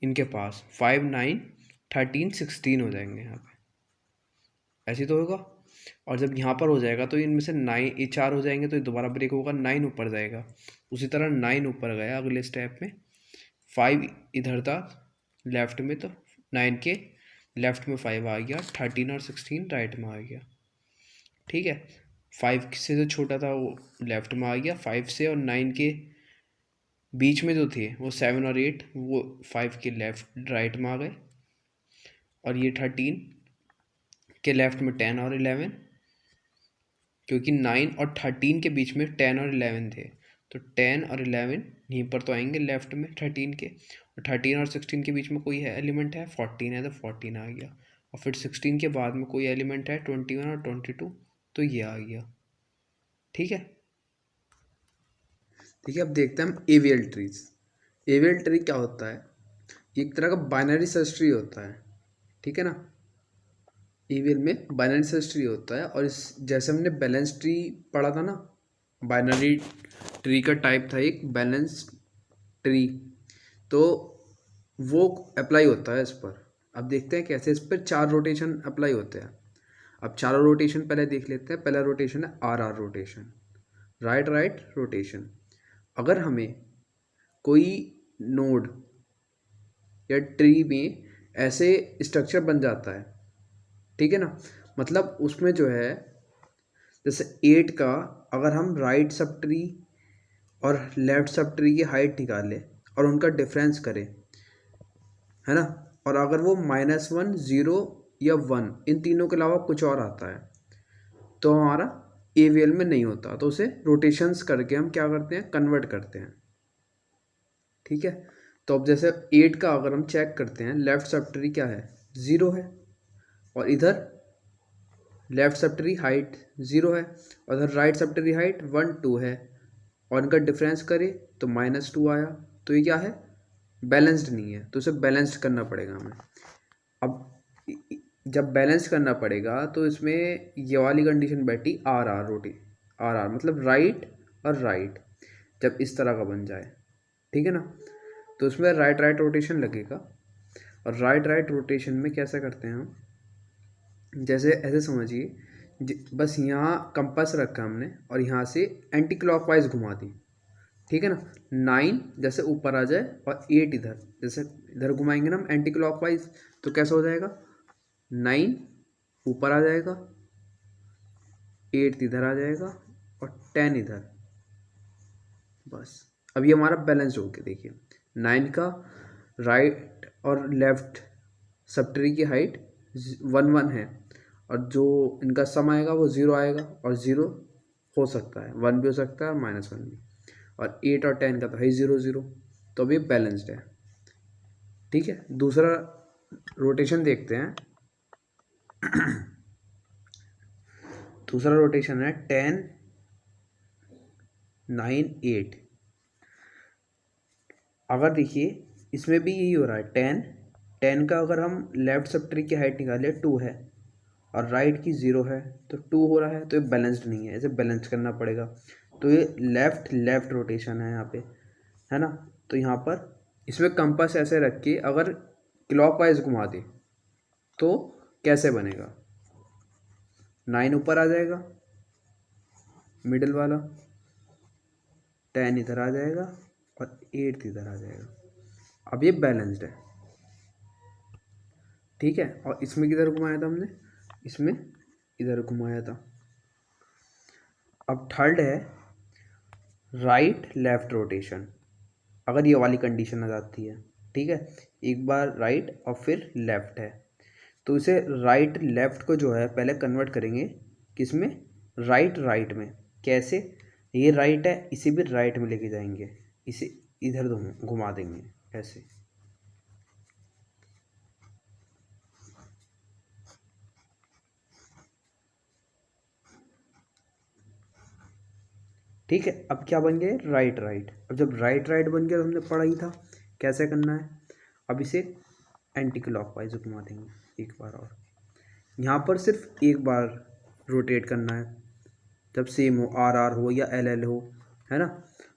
इनके पास, 5 9 13 16 हो जाएंगे यहाँ पे, ऐसे तो होगा। और जब यहाँ पर हो जाएगा तो इनमें से 9 ये 4 हो जाएंगे, तो ये दोबारा ब्रेक होगा, 9 ऊपर जाएगा, उसी तरह 9 ऊपर गया अगले स्टेप में, 5 इधर था लेफ्ट में, तो 9 के लेफ्ट में 5 आ गया, 13 और 16 राइट में आ गया, ठीक है। 5 से जो छोटा था वो लेफ्ट में आ गया, 5 से और 9 के बीच में जो थे वो 7 और 8 वो 5 के लेफ्ट राइट में आ गए, और ये 13 के लेफ्ट में 10 और 11, क्योंकि 9 और 13 के बीच में 10 और 11 थे, तो 10 और 11 यहीं पर तो आएंगे लेफ्ट में 13 के, और 13 और 16 के बीच में कोई है एलिमेंट है, 14 है, तो 14 आ गया, और फिर 16 के बाद में कोई एलिमेंट है 21 और 22, तो ये आ गया, ठीक है। ठीक है, अब देखते हैं हम एवीएल ट्रीज। एवीएल ट्री क्या होता है, एक तरह का बाइनरी सर्च ट्री होता है, ठीक है ना। ईवीएल में बैलेंस ट्री होता है, और इस जैसे हमने बैलेंस ट्री पढ़ा था ना, बाइनरी ट्री का टाइप था एक बैलेंस ट्री, तो वो अप्लाई होता है इस पर। अब देखते हैं कैसे इस पर 4 रोटेशन अप्लाई होते हैं। अब चारों रोटेशन पहले देख लेते हैं। पहला रोटेशन है R R rotation, right right rotation. अगर हमें कोई नोड या ट्री में ऐसे स्ट्रक्चर बन जाता है, ठीक है ना, मतलब उसमें जो है जैसे 8 का अगर हम राइट सब ट्री और लेफ्ट सब ट्री की हाइट निकालें और उनका डिफरेंस करें, है ना, और अगर वो -1 0 या 1 इन तीनों के अलावा कुछ और आता है तो हमारा एवीएल में नहीं होता, तो उसे रोटेशंस करके हम क्या करते हैं, कन्वर्ट करते हैं। ठीक है, तो अब जैसे 8 का अगर हम चेक करते हैं, लेफ्ट सब ट्री क्या है, 0 है, और इधर लेफ्ट सब ट्री हाइट 0 है, और इधर राइट सब ट्री हाइट 1 2 है, और इनका डिफरेंस करें तो -2 आया। तो ये क्या है, बैलेंस्ड नहीं है, तो उसे बैलेंस्ड करना पड़ेगा हमें। अब जब बैलेंस करना पड़ेगा तो इसमें ये वाली कंडीशन बैठी आर आर आर आर मतलब राइट और राइट, जब इस तरह का बन जाए, ठीक है ना, तो उसमें राइट राइट रोटेशन लगेगा। और राइट राइट रोटेशन में कैसे करते हैं हम, जैसे ऐसे समझिए, बस यहाँ कंपास रखा हमने और यहाँ से एंटी क्लॉकवाइज घुमा दी, ठीक है ना, 9 जैसे ऊपर आ जाए और 8 इधर, जैसे इधर घुमाएंगे ना हम एंटी क्लॉकवाइज, तो कैसा हो जाएगा, 9 ऊपर आ जाएगा, 8 इधर आ जाएगा और 10 इधर। बस अब ये हमारा बैलेंस हो गया। देखिए 9 का राइट और लेफ्ट सब ट्री की हाइट 1 1 है, और जो इनका सम आएगा वो 0 आएगा, और 0 हो सकता है, 1 भी हो सकता है और -1 भी, और 8 और 10 का तो है 0 0, तो अब ये बैलेंस्ड है। ठीक है, दूसरा रोटेशन देखते हैं। दूसरा रोटेशन है 10 9 8। अगर देखिए इसमें भी यही हो रहा है, 10 का अगर हम लेफ्ट सब ट्री की हाइट निकाले 2 है और राइट की 0 है, तो 2 हो रहा है, तो ये बैलेंस्ड नहीं है, इसे बैलेंस करना पड़ेगा। तो ये लेफ्ट लेफ्ट रोटेशन है यहाँ पे, है ना, तो यहाँ पर इसमें कंपास ऐसे रख के अगर क्लॉकवाइज घुमा दे तो कैसे बनेगा, 9 ऊपर आ जाएगा मिडिल वाला, 10 इधर आ जाएगा और 8 इधर आ जाएगा। अब ये बैलेंस्ड है, ठीक है। और इसमें किधर घुमाया था हमने, इसमें इधर घुमाया था। अब थर्ड है राइट लेफ्ट रोटेशन। अगर ये वाली कंडीशन आ जाती है, ठीक है, एक बार राइट और फिर लेफ्ट है, तो इसे राइट लेफ्ट को जो है पहले कन्वर्ट करेंगे किस में, राइट राइट में। कैसे, ये राइट है, इसे भी राइट में लेके जाएंगे, इसे इधर घुमा देंगे ऐसे। ठीक है, अब क्या बन गए, राइट राइट। अब जब राइट राइट बन गया तो हमने पढ़ा ही था कैसे करना है। अब इसे एंटी क्लॉकवाइज घुमा देंगे एक बार और। यहाँ पर सिर्फ एक बार रोटेट करना है, जब सेम हो, आर आर हो या एल एल हो, है ना,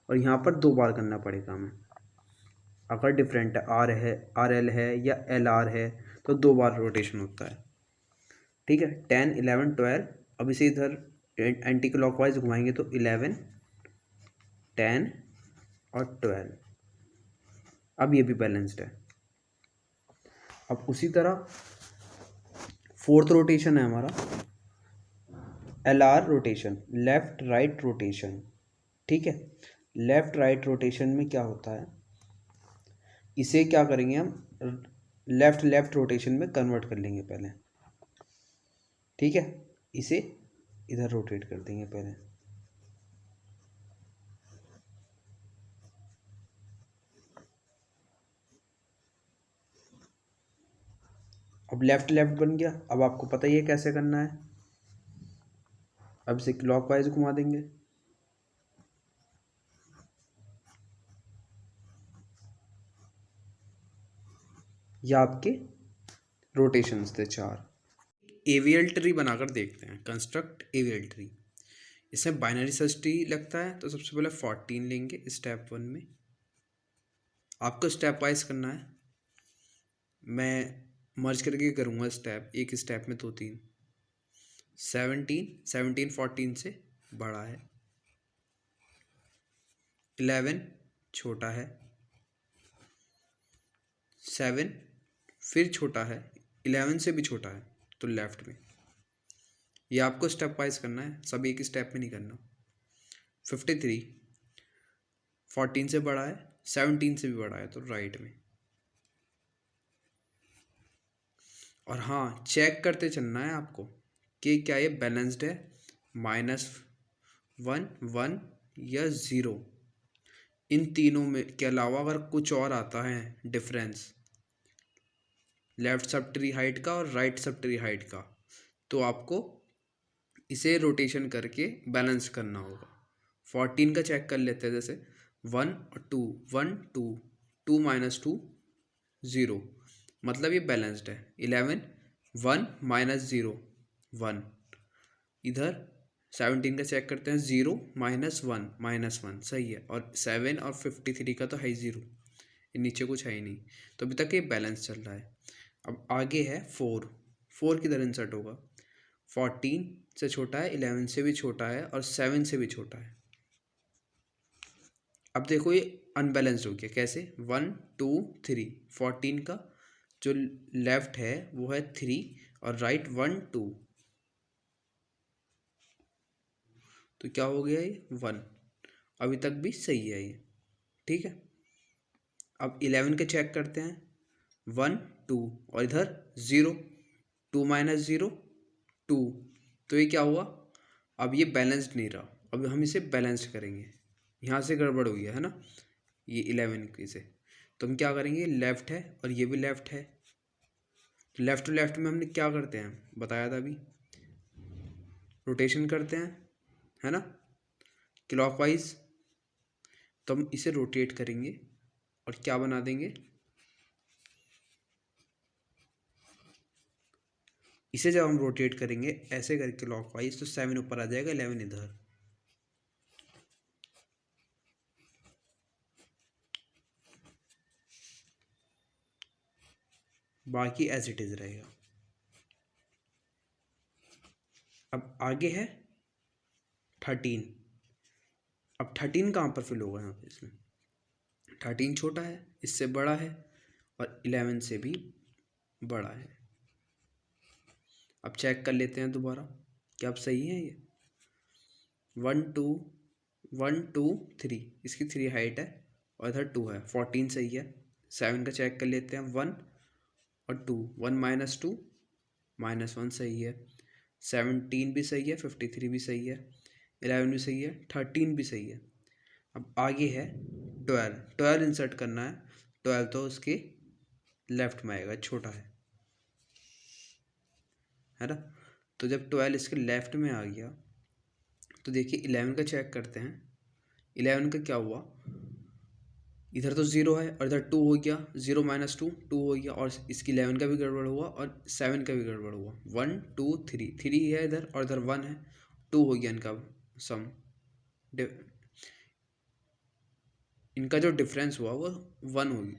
और यहाँ पर 2 बार करना पड़ेगा हमें। अगर डिफरेंट है, आर एल है या एल आर है, तो 2 बार रोटेशन होता है। ठीक है, 10 11 12। अब इसे इधर एंटी क्लॉकवाइज घुमाएंगे तो 11 10 और 12। अब ये भी बैलेंस्ड है। अब उसी तरह फोर्थ रोटेशन है हमारा L R rotation, left right rotation. ठीक है, लेफ्ट राइट रोटेशन में क्या होता है, इसे क्या करेंगे हम, लेफ्ट लेफ्ट रोटेशन में कन्वर्ट कर लेंगे पहले। ठीक है, इसे इधर रोटेट कर देंगे पहले। अब लेफ्ट लेफ्ट बन गया। अब आपको पता ही है कैसे करना है। अब इसे क्लॉकवाइज घुमा देंगे। ये आपके रोटेशंस थे 4। एवीएल ट्री बनाकर देखते हैं, कंस्ट्रक्ट एवीएल ट्री। इसमें बाइनरी सर्च ट्री लगता है, तो सबसे पहले 14 लेंगे स्टेप 1 में। आपको स्टेप वाइज करना है, मैं मर्ज करके करूँगा स्टेप, एक स्टेप में 2-3। 17 14 से बड़ा है, 11 छोटा है, 7 फिर छोटा है, 11 से भी छोटा है तो लेफ्ट में। ये आपको स्टेप वाइज करना है, सब एक स्टेप में नहीं करना। 53 14 से बड़ा है, 17 से भी बड़ा है तो राइट में। और हाँ, चेक करते चलना है आपको कि क्या ये बैलेंस्ड है, -1 1 या 0। इन तीनों में के अलावा अगर कुछ और आता है difference, left sub tree height का और राइट सब ट्री हाइट का, तो आपको इसे रोटेशन करके बैलेंस करना होगा। 14 का चेक कर लेते हैं, जैसे 1 और 2, 1 2 2 - 2 0, मतलब ये बैलेंस्ड है। 11 1 - 0 1। इधर 17 का चेक करते हैं, 0 -1 -1 सही है, और 7 और 53 का तो है ही 0, नीचे कुछ है ही नहीं, तो अभी तक ये बैलेंस चल रहा है। अब आगे है 4 किधर इंसर्ट होगा? 14 से छोटा है, 11 से भी छोटा है और 7 से भी छोटा है। अब देखो ये अनबैलेंस्ड हो गया, कैसे? 1 2 3, 14 का जो लेफ्ट है वो है 3 और राइट 1 2, तो क्या हो गया ये 1। अभी तक भी सही है ये, ठीक है। अब 11 के चेक करते हैं, 1 2 और इधर 0, 2 - 0 2, तो ये क्या हुआ? अब ये बैलेंस्ड नहीं रहा, अब हम इसे बैलेंस्ड करेंगे। यहाँ से गड़बड़ हुई है ना, ये 11 की से, तो हम क्या करेंगे, लेफ़्ट है और ये भी लेफ़्ट है, तो लेफ़्ट टू लेफ़्ट में हमने क्या करते हैं बताया था अभी, रोटेशन करते हैं, है ना, क्लॉकवाइज। तो हम इसे रोटेट करेंगे और क्या बना देंगे, इसे जब हम रोटेट करेंगे ऐसे करके क्लॉकवाइज, तो 7 ऊपर आ जाएगा, 11 इधर। बाकी एज इट इज़ रहेगा। अब आगे है 13। अब 13 कहाँ पर फिल होगा यहाँ पे? इसमें 13 छोटा है, इससे बड़ा है और 11 से भी बड़ा है। अब चेक कर लेते हैं दोबारा, क्या अब सही है ये? 1 2 1 2 3, इसकी 3 हाइट है और इधर 2 है, 14 सही है। 7 का चेक कर लेते हैं, 1 और 2, 1 - 2 -1 सही है। 17 भी सही है, 53 भी सही है, 11 भी सही है, 13 भी सही है। अब आगे है 12 इंसर्ट करना है। 12 तो उसके लेफ्ट में आएगा, छोटा है ना। तो जब 12 इसके लेफ्ट में आ गया, तो देखिए 11 का चेक करते हैं। 11 का क्या हुआ, इधर तो 0 है और इधर 2 हो गया, 0 - 2 2 हो गया, और इसकी 11 का भी गड़बड़ हुआ और 7 का भी गड़बड़ हुआ। 1 2 3 3 है इधर और इधर 1 है, 2 हो गया इनका सम। इनका जो डिफरेंस हुआ वो 1 होगी,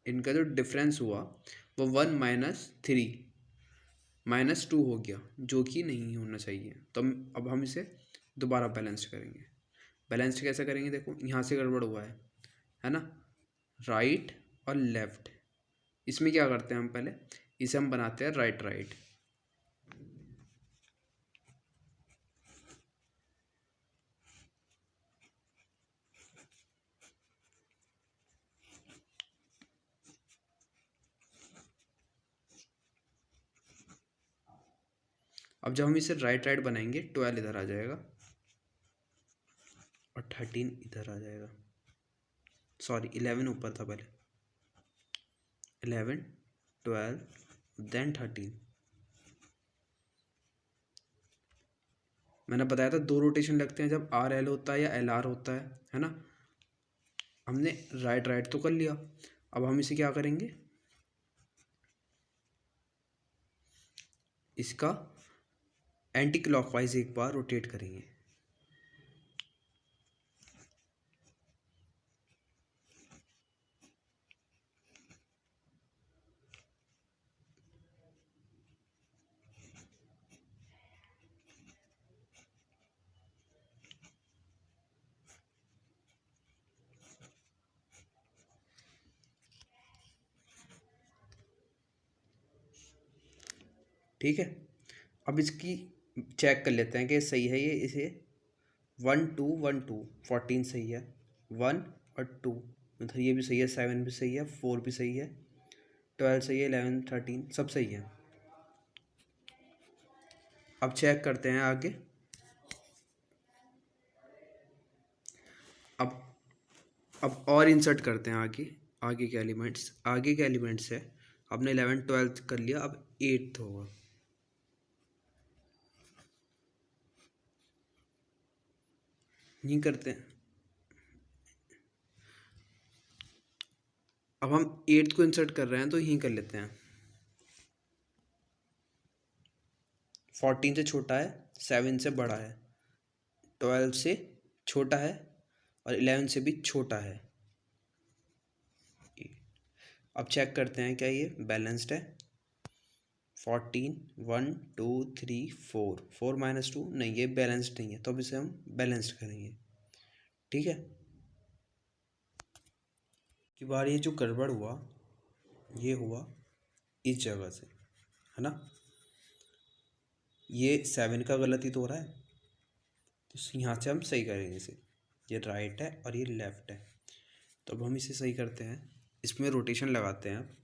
इनका जो डिफरेंस हुआ वो 1 - 3 -2 हो गया, जो कि नहीं होना चाहिए। तो अब हम इसे दोबारा बैलेंस करेंगे। बैलेंस कैसे करेंगे, देखो यहाँ से गड़बड़ हुआ है ना, राइट और लेफ्ट। इसमें क्या करते हैं हम, पहले इसे हम बनाते हैं राइट राइट। अब जब हम इसे राइट राइट बनाएंगे, 12 इधर आ जाएगा और 13 इधर आ जाएगा। सॉरी, 11 ऊपर था पहले, 11 12 देन 13। मैंने बताया था 2 रोटेशन लगते हैं जब RL होता है या LR होता है ना। हमने राइट राइट तो कर लिया, अब हम इसे क्या करेंगे, इसका एंटी क्लॉकवाइज एक बार रोटेट करेंगे। ठीक है, अब इसकी चेक कर लेते हैं कि सही है ये। इसे 1 2 1 2 14 सही है, 1 और 2 मतलब ये भी सही है, 7 भी सही है, 4 भी सही है, 12 सही है, 11 13 सब सही है। अब चेक करते हैं आगे। अब और इंसर्ट करते हैं आगे के एलिमेंट्स है। आपने 11 12 कर लिया, अब 8th होगा। नहीं करते हैं। अब हम 8th को इंसर्ट कर रहे हैं तो यहीं कर लेते हैं। 14 से छोटा है, 7 से बड़ा है, 12 से छोटा है और 11 से भी छोटा है। अब चेक करते हैं क्या ये बैलेंस्ड है। 14 1 2 3 4 4 - 2 नहीं, ये बैलेंस्ड नहीं है, तो अब इसे हम बैलेंस्ड करेंगे। ठीक है, कि बार ये जो गड़बड़ हुआ ये हुआ इस जगह से, है ना। ये 7 का गलती तो हो रहा है, तो यहाँ से हम सही करेंगे इसे। ये राइट है और ये लेफ़्ट है, तो अब हम इसे सही करते हैं। इसमें रोटेशन लगाते हैं।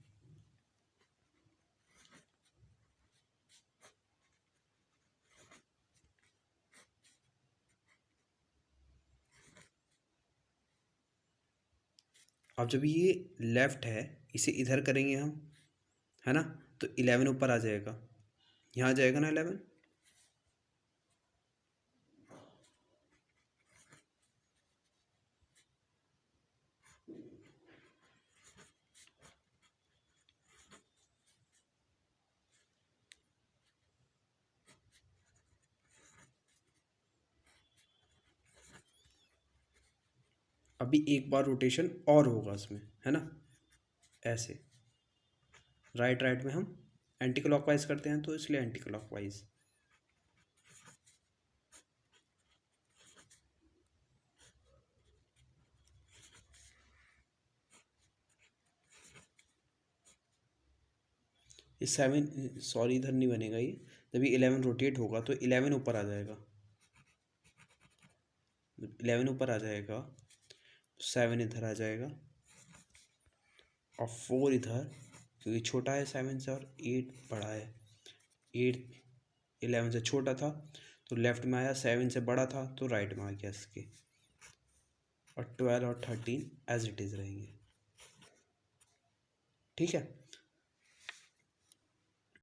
अब जब ये लेफ़्ट है, इसे इधर करेंगे हम, है ना, तो 11 ऊपर आ जाएगा, यहाँ आ जाएगा ना 11। अभी एक बार रोटेशन और होगा इसमें, है ना, ऐसे राइट राइट में हम एंटी क्लॉकवाइज करते हैं, तो इसलिए एंटी क्लॉकवाइज। ये 7 सॉरी इधर नहीं बनेगा ये। जब ये 11 रोटेट होगा तो 11 ऊपर आ जाएगा। 11 ऊपर आ जाएगा तो 7 इधर आ जाएगा और 4 इधर, क्योंकि छोटा है 7 से और 8 बड़ा है। 8 11 से छोटा था तो लेफ्ट में आया, 7 से बड़ा था तो राइट में आ गया इसके, और 12 और 13 एज इट इज़ रहेंगे। ठीक है।